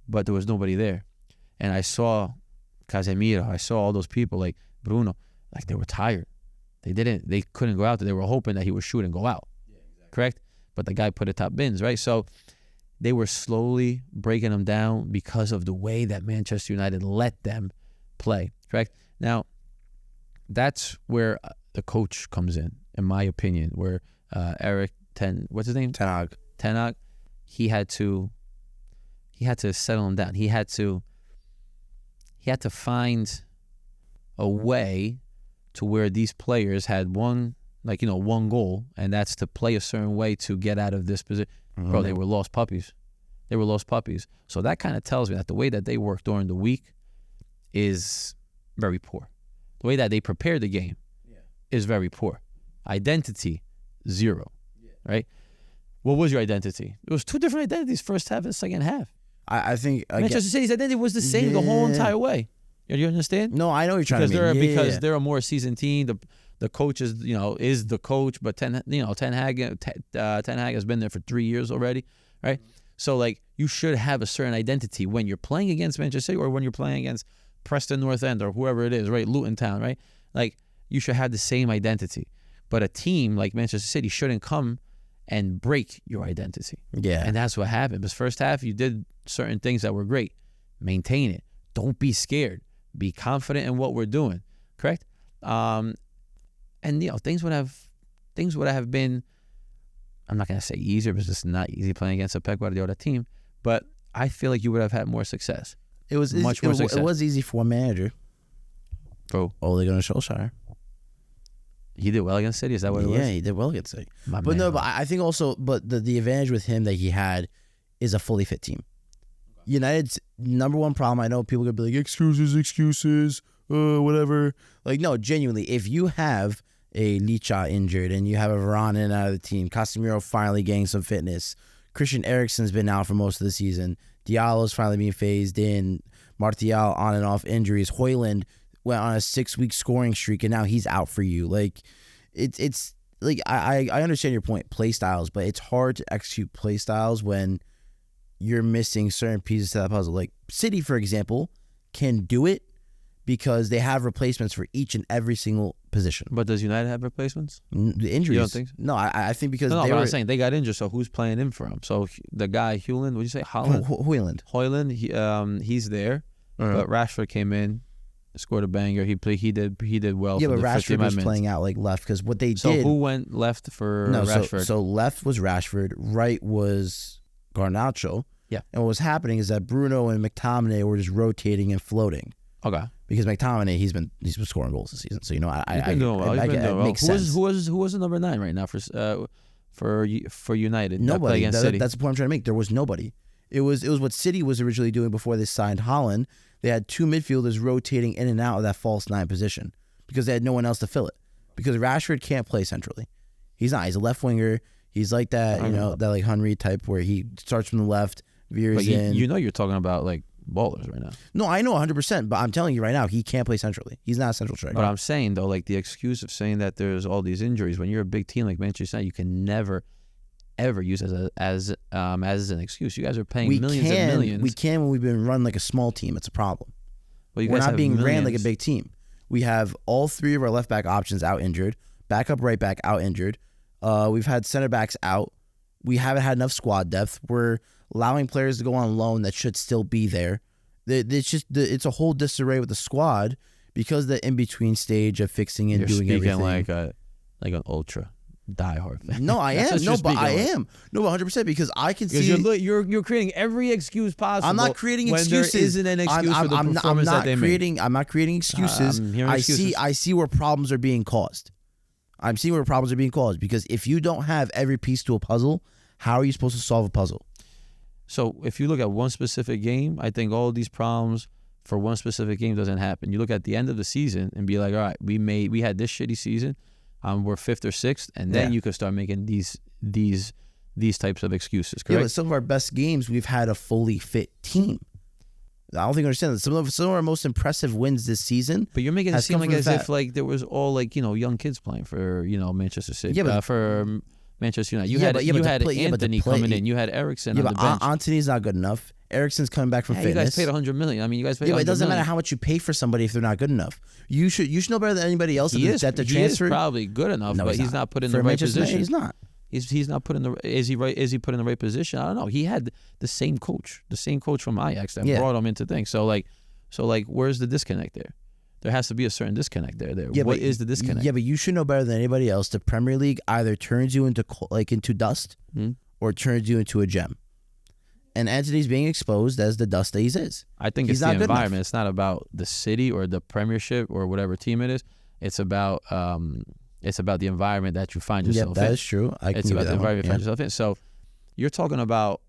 But there was nobody there. And I saw Casemiro, I saw all those people like Bruno, like they were tired. They couldn't go out there. They were hoping that he would shoot and go out. Yeah, exactly. Correct? But the guy put it top bins, right? So they were slowly breaking them down because of the way that Manchester United let them play. Correct? Now, that's where the coach comes in my opinion, where what's his name? Ten Hag, he had to settle him down. He had to find a way to where these players had one goal, and that's to play a certain way to get out of this position. Mm-hmm. Bro, they were lost puppies. So that kind of tells me that the way that they work during the week is very poor. The way that they prepare the game is very poor. Identity, 0. Right? What was your identity? It was 2 different identities, first half and second half. I think Manchester City's identity was the same the whole entire way. You understand? No, I know what you're trying to mean. Because they're a more seasoned team. The coach is the coach, but Ten Hag has been there for 3 years already, right? So like you should have a certain identity when you're playing against Manchester City or when you're playing against Preston North End or whoever it is, right? Luton Town, right? Like you should have the same identity. But a team like Manchester City shouldn't come and break your identity. Yeah. And that's what happened. Because first half you did certain things that were great. Maintain it. Don't be scared. Be confident in what we're doing. Correct? And things would have been, I'm not gonna say easier because it's not easy playing against a Pep Guardiola team, but I feel like you would have had more success. It was much more success. It was easy for one manager. Bro. Ole Gunnar Solskjaer. He did well against City. Is that what it was? Yeah, he did well against City. But I think also, the advantage with him that he had is a fully fit team. United's number one problem, I know people are going to be like, excuses, whatever. Like, no, genuinely, if you have a Licha injured and you have a Varane in and out of the team, Casemiro finally getting some fitness, Christian Eriksen's been out for most of the season, Diallo's finally being phased in, Martial on and off injuries, Højlund went on a 6-week scoring streak and now he's out for you. Like, it's like, I understand your point, play styles, but it's hard to execute play styles when you're missing certain pieces to that puzzle. Like City, for example, can do it because they have replacements for each and every single position. But does United have replacements? The injuries. You don't think so? No, I think because I'm saying they got injured, so who's playing in for them? So the guy, Højlund, what did you say? Højlund, he's there, but Rashford came in, scored a banger. He did well. Yeah, but Rashford was playing out like left because what they did. So who went left for Rashford? So left was Rashford, right was Garnacho. Yeah. And what was happening is that Bruno and McTominay were just rotating and floating. Okay. Because McTominay, he's been scoring goals this season. So He's been doing well. It makes sense. Who was the number 9 right now for United? Nobody. Against City? That's the point I'm trying to make. There was nobody. It was what City was originally doing before they signed Haaland. They had 2 midfielders rotating in and out of that false 9 position because they had no one else to fill it. Because Rashford can't play centrally. He's not. He's a left winger. He's like that, that like Henry type where he starts from the left, veers in. You're talking about like ballers right now. No, I know 100%, but I'm telling you right now, he can't play centrally. He's not a central striker. But I'm saying though, like the excuse of saying that there's all these injuries when you're a big team like Manchester United, you can never ever use as an excuse. You guys are paying millions and millions. We can when we've been run like a small team. It's a problem. Well, we're not being ran like a big team. We have all 3 of our left back options out injured, backup right back out injured. We've had center backs out. We haven't had enough squad depth. We're allowing players to go on loan that should still be there. It's a whole disarray with the squad because of the in-between stage of fixing and doing everything. You're speaking like an ultra diehard fan. No, I am. No, but I am. No, 100% because I can see. You're creating every excuse possible. I'm not creating excuses. When there isn't an excuse for the performance that they made. I'm not creating excuses. I see where problems are being caused. I'm seeing where problems are being caused because if you don't have every piece to a puzzle, how are you supposed to solve a puzzle? So if you look at one specific game, I think all these problems for one specific game doesn't happen. You look at the end of the season and be like, all right, we had this shitty season, we're 5th or 6th, and then you could start making these types of excuses. Correct? Yeah, but some of our best games we've had a fully fit team. I don't think you understand that. Some of our most impressive wins this season. But you're making it has seem come like from as the if fact- like there was all like young kids playing for Manchester City. Yeah, but- for Manchester United. You Yeah, had but- yeah, but you the had play- yeah, but the Anthony play- coming in. You had Ericsson Yeah, on but the bench. Antony's not good enough. Ericsson's coming back from You fitness. guys paid $100 million. I mean, you guys paid. Yeah, but it doesn't $100 matter million. how much you pay for somebody if they're not good enough. You should know better than anybody else He is that the he transfer. is probably good enough, No, but he's not put in the For right Manchester United, position. He's not. He's not put in the. Is he right? Is he put in the right position? I don't know. He had the same coach from Ajax that Yeah. brought him into things. So where's the disconnect there? There has to be a certain disconnect there. Yeah, What but- is the disconnect? Yeah, but you should know better than anybody else. The Premier League either turns you into into dust Hmm? or turns you into a gem. And Antony's being exposed as the dust that he is. I think He's it's the not good environment. enough. It's not about the city or the Premiership or whatever team it is. It's about the environment that you find Yeah, yourself in. that is true. I can It's give about you the that environment you one. find yourself in. So you're talking about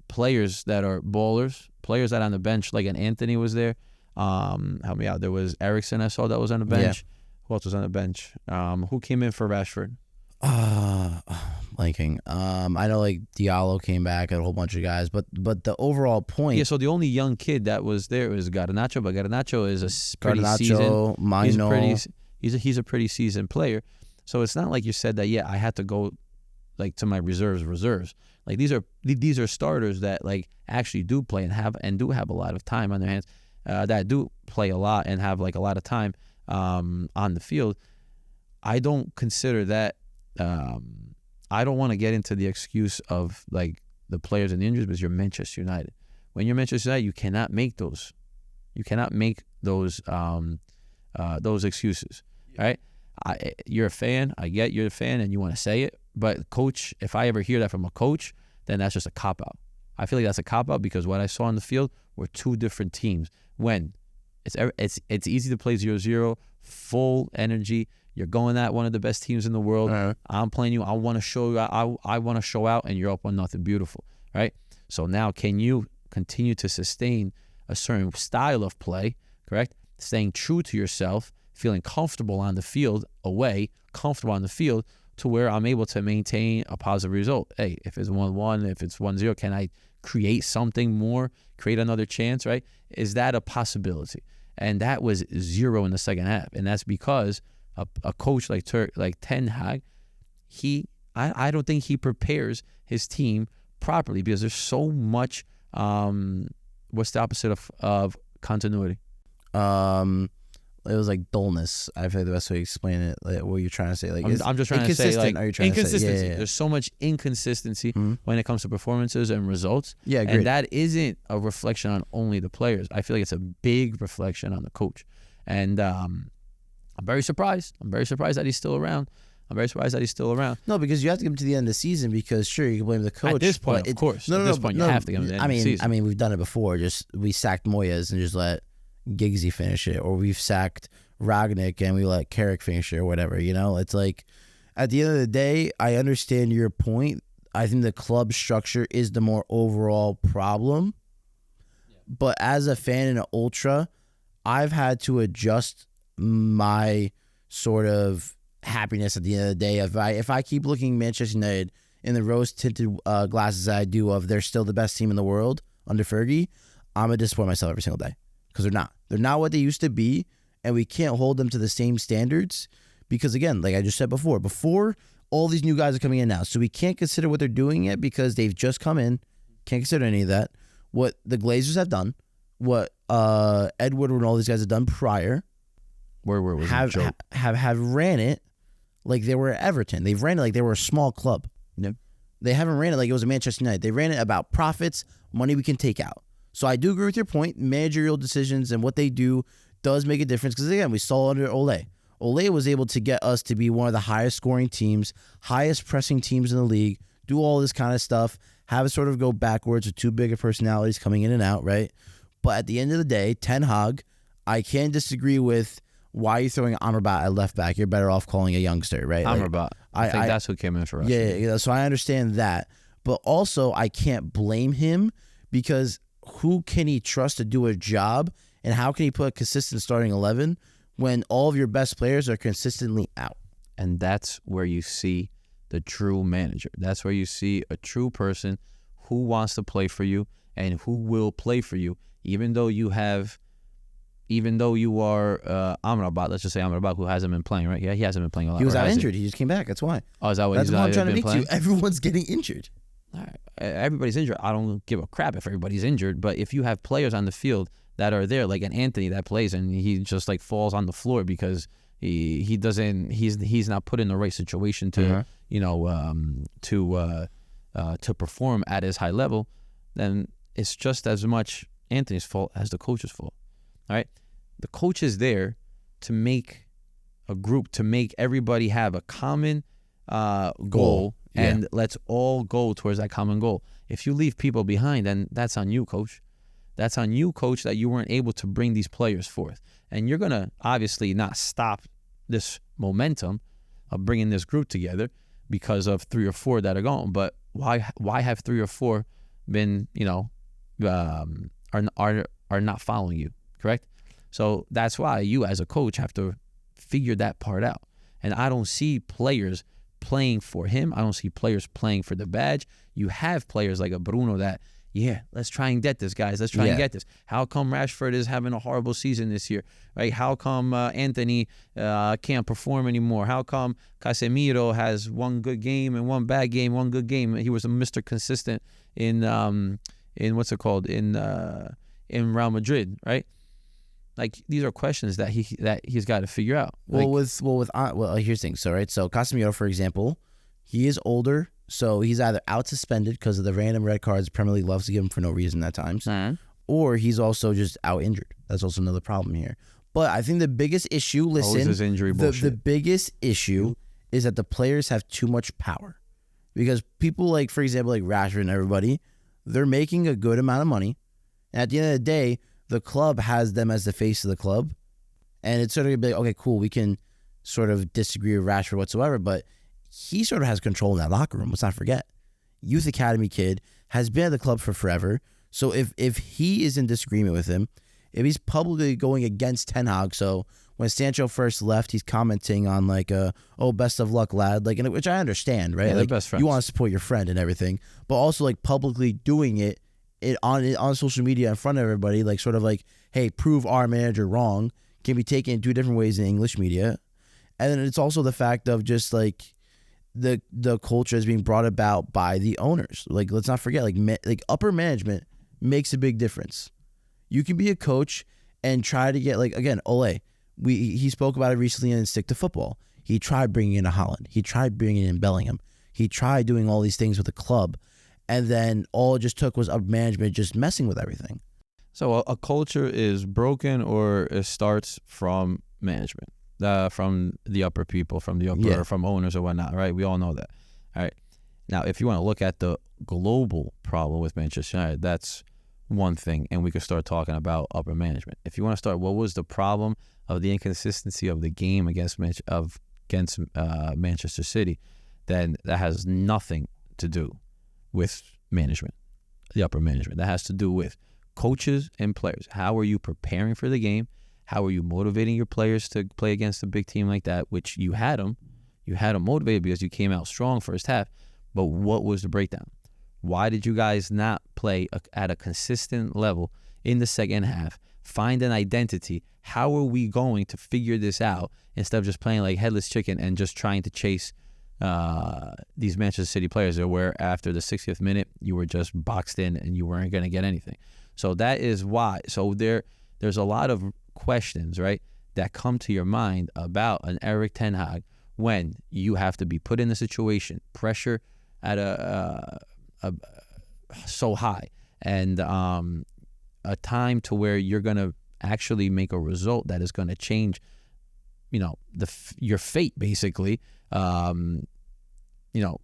players that are ballers, players that are on the bench, like an Anthony was there. Help me out. There was Ericsson I saw that was on the bench. Who else was on the bench? Who came in for Rashford? Blanking. I know like Diallo came back and a whole bunch of guys, but the overall point. Yeah, so the only young kid that was there was Garnacho, but Garnacho is a pretty seasoned. Garnacho, Mino. He's a pretty seasoned player. So it's not like you said that. Yeah, I had to go like to my reserves. Like these are starters that like actually do play and do have a lot of time on their hands. That do play a lot and have like a lot of time on the field. I don't consider that. I don't want to get into the excuse of like the players and the injuries, because you're Manchester United. When you're Manchester United, you cannot make those. You cannot make those excuses, right? You're a fan. I get you're a fan and you want to say it, but coach, if I ever hear that from a coach, then that's just a cop out. I feel like that's a cop out because what I saw on the field were two different teams. When it's easy to play 0-0, full energy. You're going at one of the best teams in the world. I'm playing you. I want to show you. I want to show out, and you're up 1-0. Beautiful, right? So now, can you continue to sustain a certain style of play? Correct. Staying true to yourself, feeling comfortable on the field, comfortable on the field, to where I'm able to maintain a positive result. Hey, if it's 1-1, if it's 1-0, can I create something more? Create another chance, right? Is that a possibility? And that was 0 in the second half, and that's because a coach like Ten Hag, I don't think he prepares his team properly, because there's so much. What's the opposite of continuity? It was like dullness. I feel like the best way to explain it. Like what you're trying to say. Like I'm just trying to say like are you trying to say? inconsistency. Yeah. There's so much inconsistency when it comes to performances and results. Yeah, agreed. And that isn't a reflection on only the players. I feel like it's a big reflection on the coach. And I'm very surprised. I'm very surprised that he's still around. No, because you have to give him to the end of the season, because sure, you can blame the coach. At this point, but of course. No, At this point, you have to give him the end of the season. I mean, we've done it before. Just we sacked Moyes and just let Giggsy finish it, or we've sacked Ragnick and we let Carrick finish it, or whatever. You know, it's like at the end of the day, I understand your point. I think the club structure is the more overall problem. But as a fan and an ultra, I've had to adjust my sort of happiness at the end of the day. If I keep looking Manchester United in the rose-tinted glasses that I do of they're still the best team in the world under Fergie, I'm going to disappoint myself every single day, because they're not. They're not what they used to be, and we can't hold them to the same standards because, again, like I just said before all these new guys are coming in now, so we can't consider what they're doing yet because they've just come in. Can't consider any of that. What the Glazers have done, what Ed Woodward and all these guys have done prior, have ran it like they were Everton. They've ran it like they were a small club. Yep. They haven't ran it like it was a Manchester United. They ran it about profits, money we can take out. So I do agree with your point. Managerial decisions and what they do does make a difference, because, again, we saw under Ole. Ole was able to get us to be one of the highest scoring teams, highest pressing teams in the league, do all this kind of stuff, have it sort of go backwards with too big of personalities coming in and out, right? But at the end of the day, Ten Hag, I can't disagree with why are you throwing Amrabat at left back. You're better off calling a youngster, right? Amrabat. I think that's who came in for us. Yeah, so I understand that. But also, I can't blame him, because who can he trust to do a job, and how can he put a consistent starting 11 when all of your best players are consistently out? And that's where you see the true manager. That's where you see a true person who wants to play for you and who will play for you, even though you are Amrabat, let's just say Amrabat, who hasn't been playing, right? Yeah, he hasn't been playing a lot. He was out injured. He just came back. That's why. Oh, is that what That's he's what I'm not trying to been make to you. playing? Everyone's getting injured. All right. Everybody's injured. I don't give a crap if everybody's injured, but if you have players on the field that are there, like an Anthony that plays and he just like falls on the floor because he's not put in the right situation to to perform at his high level, then it's just as much Anthony's fault as the coach's fault. All right, the coach is there to make a group, to make everybody have a common goal. And let's all go towards that common goal. If you leave people behind, then that's on you, coach. That's on you, coach, that you weren't able to bring these players forth. And you're going to obviously not stop this momentum of bringing this group together because of 3 or 4 that are gone. But why have 3 or 4 been, are not following you, correct? So that's why you as a coach have to figure that part out. And I don't see players playing for him. I don't see players playing for the badge. You have players like a Bruno that, let's try and get this, guys. Let's try and get this. How come Rashford is having a horrible season this year, right? How come Anthony can't perform anymore? How come Casemiro has one good game and one bad game, one good game? He was a Mr. Consistent in what's it called? In Real Madrid, right? Like, these are questions that he's got to figure out. Well, here's the thing. So Casemiro, for example, he is older, so he's either out suspended because of the random red cards Premier League loves to give him for no reason at times, or he's also just out injured. That's also another problem here. But I think the biggest issue, This injury bullshit. The biggest issue is that the players have too much power, because people like, for example, like Rashford and everybody, they're making a good amount of money, and at the end of the day, the club has them as the face of the club, and it's sort of like, okay, cool, we can sort of disagree with Rashford whatsoever, but he sort of has control in that locker room. Let's not forget. Youth Academy kid has been at the club for forever, so if he is in disagreement with him, if he's publicly going against Ten Hag, so when Sancho first left, he's commenting on like, best of luck, lad, like, which I understand, right? Yeah, like, they're best friends. You want to support your friend and everything, but also like publicly doing it on social media in front of everybody, like sort of like, hey, prove our manager wrong, can be taken in 2 different ways in English media. And then it's also the fact of just like the culture is being brought about by the owners. Like, let's not forget, like upper management makes a big difference. You can be a coach and try to get, like, again, Ole, he spoke about it recently in Stick to Football. He tried bringing in a Holland. He tried bringing in Bellingham. He tried doing all these things with the club. And then all it just took was upper management just messing with everything. So a culture is broken, or it starts from management, from the upper people, from owners or whatnot, right? We all know that. All right. Now, if you want to look at the global problem with Manchester United, that's one thing, and we could start talking about upper management. If you want to start, what was the problem of the inconsistency of the game against Manchester City, then that has nothing to do with management, the upper management. That has to do with coaches and players. How are you preparing for the game? How are you motivating your players to play against a big team like that, which you had them motivated because you came out strong first half, but what was the breakdown? Why did you guys not play at a consistent level in the second half? Find an identity. How are we going to figure this out instead of just playing like headless chicken and just trying to chase these Manchester City players, where after the 60th minute you were just boxed in and you weren't going to get anything? So that is why. So there's a lot of questions, right, that come to your mind about an Erik Ten Hag when you have to be put in the situation, pressure at so high, and a time to where you're going to actually make a result that is going to change, your fate, basically.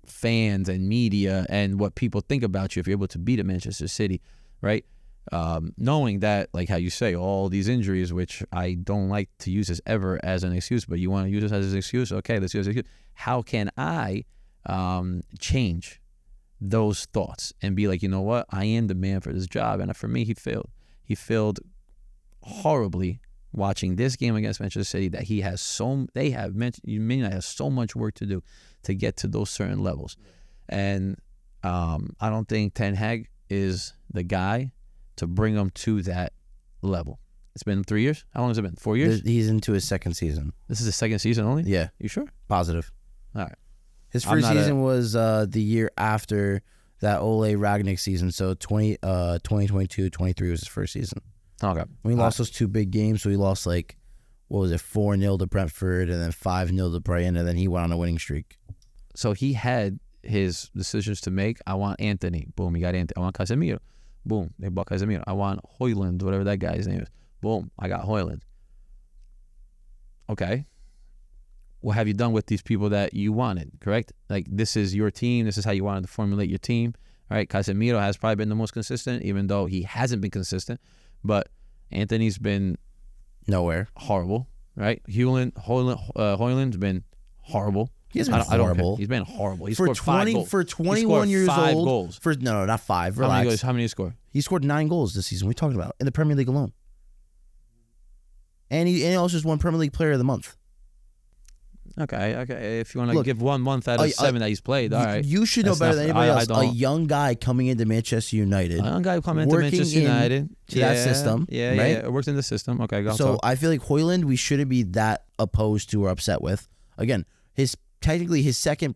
Fans and media and what people think about you if you're able to beat a Manchester City, right? Knowing that, like how you say, all these injuries, which I don't like to use this ever as an excuse, but you want to use this as an excuse? Okay, let's use it as an excuse. How can I change those thoughts and be like, you know what? I am the man for this job. And for me, he failed. He failed horribly watching this game against Manchester City, that United has so much work to do to get to those certain levels. And I don't think Ten Hag is the guy to bring them to that level. It's been 3 years? How long has it been? 4 years? He's into his second season. This is his second season only? Yeah. You sure? Positive. All right. His first season was the year after that Ole Ragnick season. So 2022, 23 was his first season. Okay. When he lost those two big games, so he lost 4-0 to Brentford and then 5-0 to Brighton, and then he went on a winning streak. So he had his decisions to make. I want Anthony. Boom, he got Anthony. I want Casemiro. Boom, they bought Casemiro. I want Højlund, whatever that guy's name is. Boom, I got Højlund. Okay. What have you done with these people that you wanted, correct? Like, this is your team. This is how you wanted to formulate your team. All right, Casemiro has probably been the most consistent, even though he hasn't been consistent. But Anthony's been nowhere. Horrible, right? Højlund's been horrible. He's been horrible. He's been horrible. He for scored 5 goals. For 21 years 5 old. goals. No, not 5. Relax. How many did he score? He scored 9 goals this season. What are you talking about? In the Premier League alone. And he also just won Premier League Player of the Month. Okay. If you want to give 1 month out of 7 that he's played, all right. You should know better than anybody else. A young guy coming into Manchester United. A young guy coming into Manchester United. To that system. Yeah, right? yeah. It works in the system. Okay, go. So I feel like Højlund, we shouldn't be that opposed to or upset with. Again, technically his second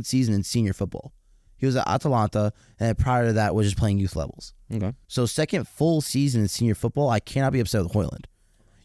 season in senior football. He was at Atalanta, and prior to that was just playing youth levels. Okay. So second full season in senior football, I cannot be upset with Højlund.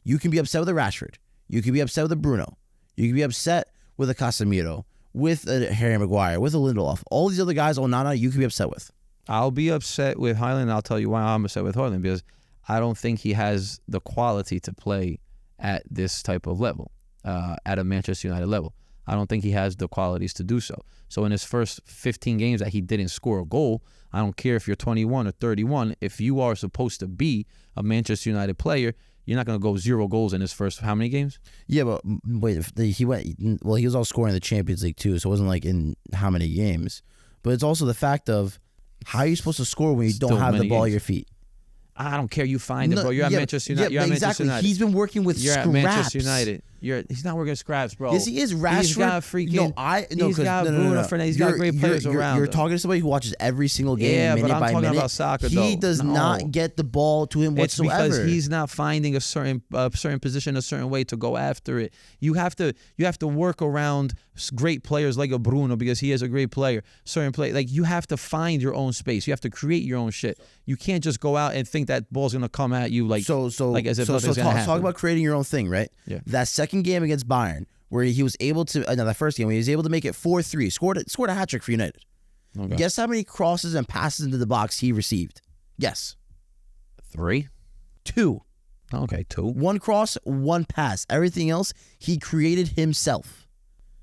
You can be upset with a Rashford. You can be upset with a Bruno. You can be upset with a Casemiro, with a Harry Maguire, with a Lindelof. All these other guys, Onana, you can be upset with. I'll be upset with Højlund, and I'll tell you why I'm upset with Højlund, because I don't think he has the quality to play at this type of level, at a Manchester United level. I don't think he has the qualities to do so. So in his first 15 games that he didn't score a goal, I don't care if you're 21 or 31, if you are supposed to be a Manchester United player, you're not going to go 0 goals in his first how many games? Yeah, but wait, he was all scoring in the Champions League too, so it wasn't like in how many games. But it's also the fact of how are you supposed to score when you don't have the ball at your feet? I don't care. You find it, bro. You're at Manchester United. Yeah, exactly. He's been working with You're scraps. At Manchester United. He's not working with scraps, bro. Yes, he is. Rashford. He's got freaking. He's got Bruno Fernandes. He's got great players around. You're talking to somebody who watches every single game, minute but I'm by talking minute. about soccer, he does not get the ball to him whatsoever. It's because he's not finding a certain position, a certain way to go after it. You have to work around great players like a Bruno because he is a great player. Certain play, like you have to find your own space. You have to create your own shit. You can't just go out and think that ball's gonna come at you like as if nothing's gonna happen. Talk about creating your own thing, right? Yeah. That second game against Bayern, where he was able to, that first game, where he was able to make it 4-3, scored a hat trick for United. Okay. Guess how many crosses and passes into the box he received? Yes. 3? 2. Okay, 2. 1 cross, 1 pass. Everything else he created himself.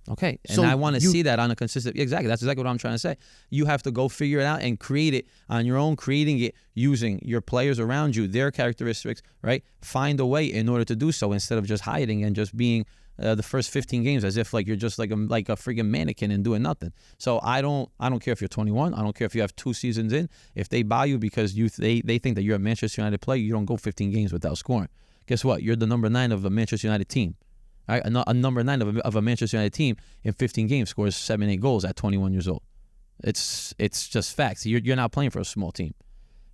Okay, and I want to see that on a consistent. Exactly, that's exactly what I'm trying to say. You have to go figure it out and create it on your own, creating it using your players around you, their characteristics, right? Find a way in order to do so instead of just hiding and just being the first 15 games as if like you're just like a freaking mannequin and doing nothing. So I don't care if you're 21. I don't care if you have 2 seasons in. If they buy you because they think that you're a Manchester United player, you don't go 15 games without scoring. Guess what? You're the number 9 of the Manchester United team. All right, a number 9 of a Manchester United team in 15 games scores 7-8 goals at 21 years old. It's just facts. You're not playing for a small team.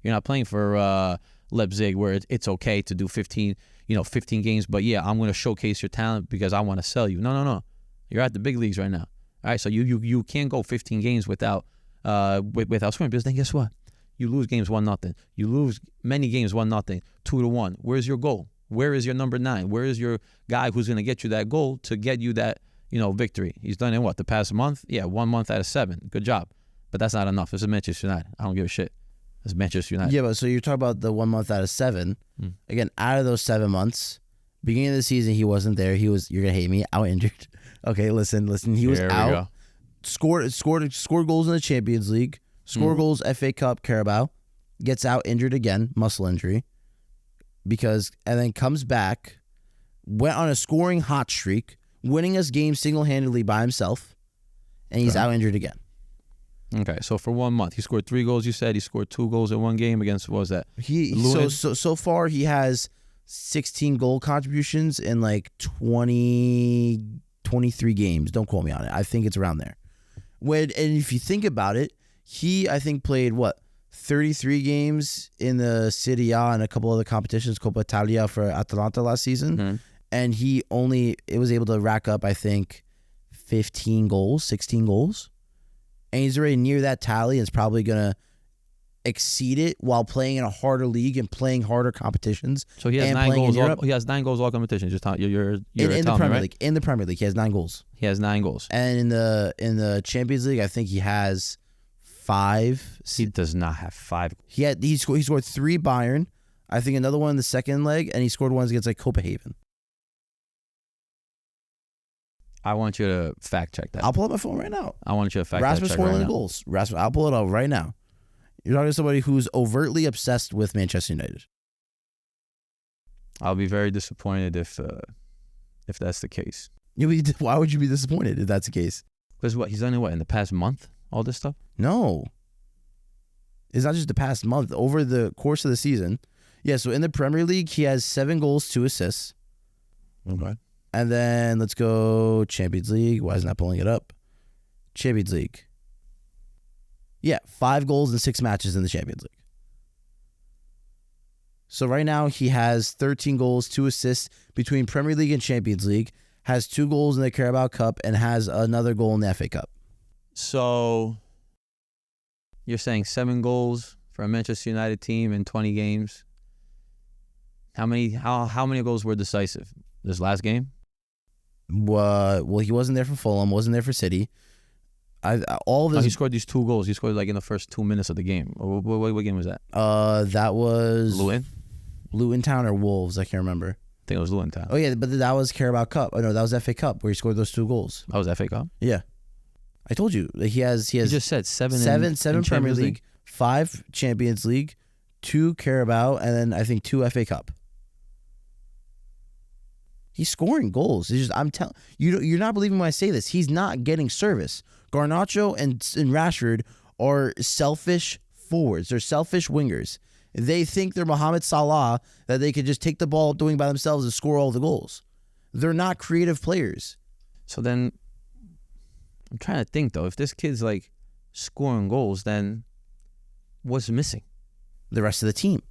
You're not playing for Leipzig where it's okay to do 15 games. But yeah, I'm going to showcase your talent because I want to sell you. No. You're at the big leagues right now. All right, so you can't go 15 games without scoring because then guess what? You lose games 1-0. You lose many games 1-0, 2-1. Where's your goal? Where is your number 9? Where is your guy who's going to get you that goal to get you that, victory? He's done it in the past month? Yeah, 1 month out of 7. Good job. But that's not enough. This is Manchester United. I don't give a shit. It's Manchester United. Yeah, but so you're talking about the 1 month out of 7. Again, out of those 7 months, beginning of the season, he wasn't there. You're going to hate me, out injured. Okay, listen. He was out. Scored goals in the Champions League. Scored goals, FA Cup, Carabao. Gets out injured again, muscle injury. And then comes back, went on a scoring hot streak, winning us games single-handedly by himself, and he's out injured again. Okay, so for 1 month, he scored 3 goals. You said he scored 2 goals in one game against, what was that? So far he has 16 goal contributions in like 23 games. Don't quote me on it. I think it's around there. And if you think about it, he I think played 33 games in the Serie A and a couple other competitions, Coppa Italia for Atalanta last season. Mhm. And it was able to rack up, I think, 15 goals, 16 goals. And he's already near that tally and is probably going to exceed it while playing in a harder league and playing harder competitions. So he has and 9 playing in goals. Europe. He has 9 goals all competitions. Just you're In the telling me, Premier right? League. In the Premier League, he has 9 goals. He has 9 goals. And in the Champions League, I think he has 5. He does not have 5. He scored 3 Bayern. I think another one in the second leg, and he scored ones against like Copenhagen. I want you to fact check that. I'll pull up my phone right now. I want you to fact Rasmus check right Højlund now. goals. I'll pull it up right now. You're talking to somebody who's overtly obsessed with Manchester United. I'll be very disappointed if that's the case. Why would you be disappointed if that's the case? Because he's done it in the past month? All this stuff? No. It's not just the past month. Over the course of the season. Yeah, so in the Premier League, he has 7 goals, 2 assists. Okay. And then let's go Champions League. Why isn't that pulling it up? Champions League. Yeah, 5 goals in 6 matches in the Champions League. So right now he has 13 goals, 2 assists between Premier League and Champions League, has 2 goals in the Carabao Cup, and has another goal in the FA Cup. So you're saying 7 goals for a Manchester United team in 20 games. How many goals were decisive? This last game? Well, he wasn't there for Fulham, wasn't there for City. He scored these 2 goals. He scored like in the first 2 minutes of the game. What game was that? That was Luton Town or Wolves. I can't remember. I think it was Luton Town. Oh yeah, but that was Carabao Cup. Oh no, that was FA Cup where he scored those 2 goals. That was FA Cup? Yeah, I told you he has. You just said 7 7 Premier League, 5 Champions League, 2 Carabao, and then I think 2 FA Cup. He's scoring goals. It's just, I'm telling you, you're not believing when I say this. He's not getting service. Garnacho and Rashford are selfish forwards. They're selfish wingers. They think they're Mohamed Salah, that they could just take the ball doing by themselves and score all the goals. They're not creative players. So then, I'm trying to think though. If this kid's like scoring goals, then what's missing? The rest of the team.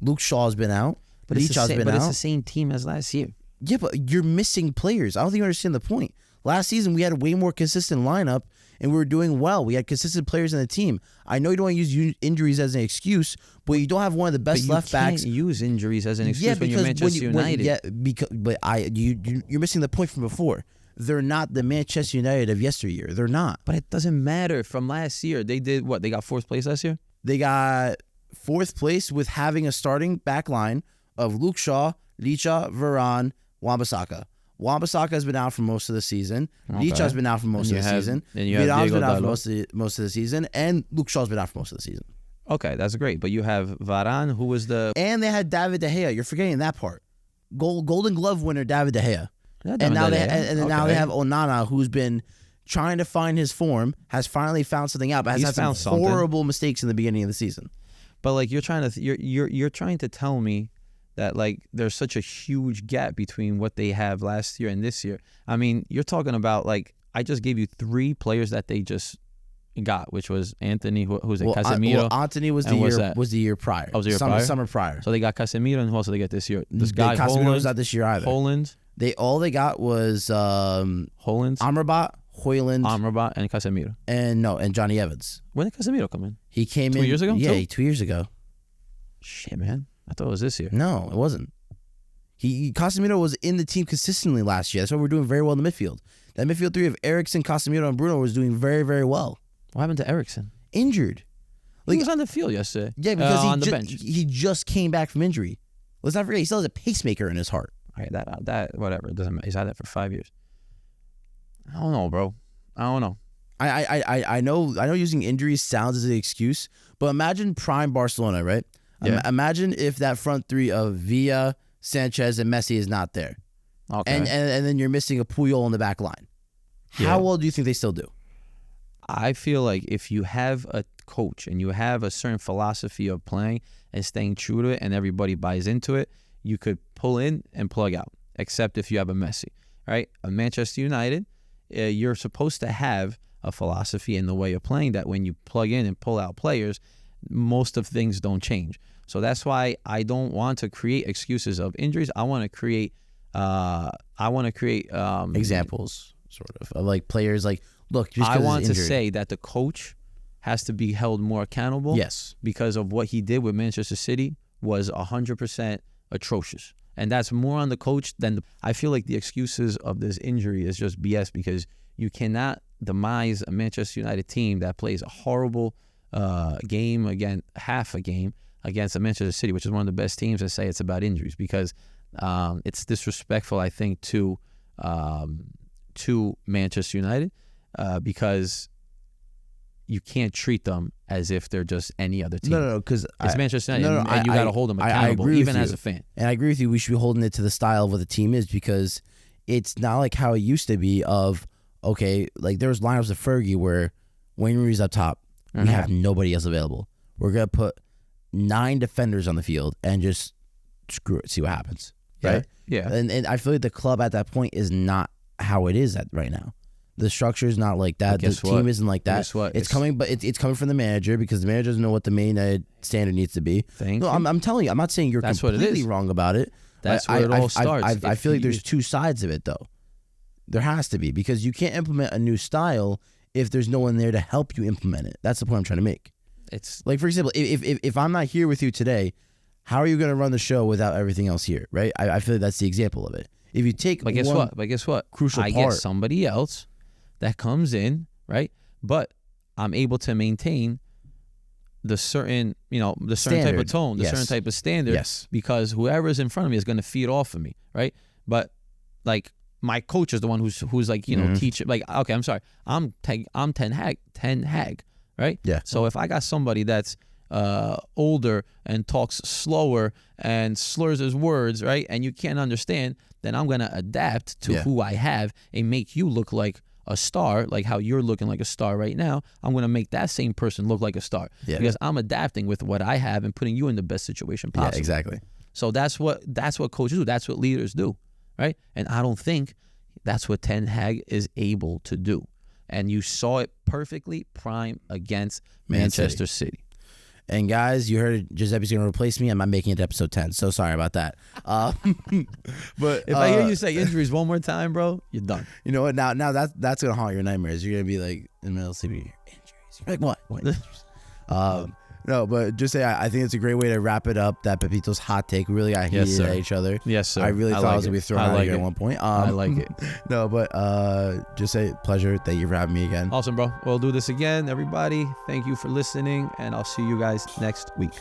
Luke Shaw's been out. But it's Lichaw's been out. it's the same team as last year. Yeah, but you're missing players. I don't think you understand the point. Last season, we had a way more consistent lineup, and we were doing well. We had consistent players in the team. I know you don't want to use injuries as an excuse, but you don't have one of the best left backs. You can't use injuries as an excuse when you're Manchester United. You're missing the point from before. They're not the Manchester United of yesteryear. They're not. But it doesn't matter. From last year, they did what? They got 4th place last year? They got 4th place with having a starting back line of Luke Shaw, Licha, Varane, Wan-Bissaka. Wan-Bissaka has been out for most of the season. Okay. Licha's been out for most of the season. Virane's been out for most of the season. And Luke Shaw's been out for most of the season. Okay, that's great. But you have Varane, who was the... And they had David De Gea. You're forgetting that part. Golden Glove winner David De Gea. And now they have Onana, who's been trying to find his form, has finally found something out, but has had some horrible mistakes in the beginning of the season. But like you're trying to tell me that like there's such a huge gap between what they have last year and this year. I mean, you're talking about like I just gave you 3 players that they just got, which was Anthony, who's it, Casemiro. Anthony was the year prior. Oh, was the year prior? Summer prior. So they got Casemiro, and who else did they get this year? This guy Casemiro's not this year either. Holland. They got was Holland, Amrabat, Højlund, and Casemiro. And Johnny Evans. When did Casemiro come in? He came 2 in years ago. Yeah, 2 years ago. Shit, man. I thought it was this year. No, it wasn't. Casemiro was in the team consistently last year. That's why we're doing very well in the midfield. That midfield 3 of Eriksen, Casemiro, and Bruno was doing very, very well. What happened to Eriksen? Injured. He was on the field yesterday. Yeah, because on the bench. He just came back from injury. Let's not forget, he still has a pacemaker in his heart. All right, that whatever. It doesn't matter. He's had that for 5 years. I don't know, bro. I don't know. I know using injuries sounds as an excuse, but imagine prime Barcelona, right? Yeah. Imagine if that front 3 of Villa, Sanchez, and Messi is not there. Okay. And then you're missing a Puyol in the back line. Yeah. How well do you think they still do? I feel like if you have a coach and you have a certain philosophy of playing and staying true to it and everybody buys into it, you could pull in and plug out, except if you have a Messi, right? A Manchester United, you're supposed to have a philosophy in the way of playing that when you plug in and pull out players, most of things don't change. So that's why I don't want to create excuses of injuries. I want to create examples, sort of like players. Like, look, just I want to injured. say that the coach has to be held more accountable. Yes, because of what he did with Manchester City was 100% atrocious. And that's more on the coach than I feel like the excuses of this injury is just BS, because you cannot demise a Manchester United team that plays a horrible game, again, half a game against a Manchester City, which is one of the best teams, and say it's about injuries, because it's disrespectful, I think, to Manchester United, because you can't treat them as if they're just any other team. No, because it's Manchester United, and you got to hold them accountable, I agree even with as you. a fan. And I agree with you. We should be holding it to the style of what the team is, because it's not like how it used to be of, okay, like there was lineups of Fergie where Wayne Rooney's up top. We have nobody else available. We're going to put 9 defenders on the field and just screw it, see what happens. Right? Yeah. And I feel like the club at that point is not how it is right now. The structure is not like that. The team isn't like that. Guess what? It's coming, but it's coming from the manager, because the manager doesn't know what the main standard needs to be. I'm telling you, I'm not saying you're completely wrong about it. That's where it all starts. I feel like there's 2 sides of it, though. There has to be, because you can't implement a new style if there's no one there to help you implement it. That's the point I'm trying to make. It's like, for example, if I'm not here with you today, how are you going to run the show without everything else here, right? I feel like that's the example of it. If you take But guess what? Crucial I part. get somebody else that comes in, right? But I'm able to maintain the certain, the certain type of tone, the certain type of standard, because whoever is in front of me is going to feed off of me, right? But like my coach is the one who's like, teaching. Like, okay, I'm sorry, I'm Ten Hag, right? Yeah. So if I got somebody that's older and talks slower and slurs his words, right, and you can't understand, then I'm gonna adapt to who I have and make you look like a star, like how you're looking like a star right now. I'm going to make that same person look like a star, because I'm adapting with what I have and putting you in the best situation possible. Yeah, exactly. So that's what coaches do. That's what leaders do, right? And I don't think that's what Ten Hag is able to do. And you saw it perfectly prime against Manchester City. And guys, you heard Giuseppe's going to replace me. I'm not making it to episode 10, so sorry about that. But if I hear you say injuries one more time, bro, you're done. You know what? Now that's going to haunt your nightmares. You're going to be like in the middle of sleeping, injuries. You're like, what injuries? No, but just say I think it's a great way to wrap it up. That Pepito's hot take. We really got heated at each other. Yes, sir. I really thought I was going to be thrown out of here at one point. I like it. No, but just say pleasure. Thank you for having me again. Awesome, bro. We'll do this again, everybody. Thank you for listening, and I'll see you guys next week.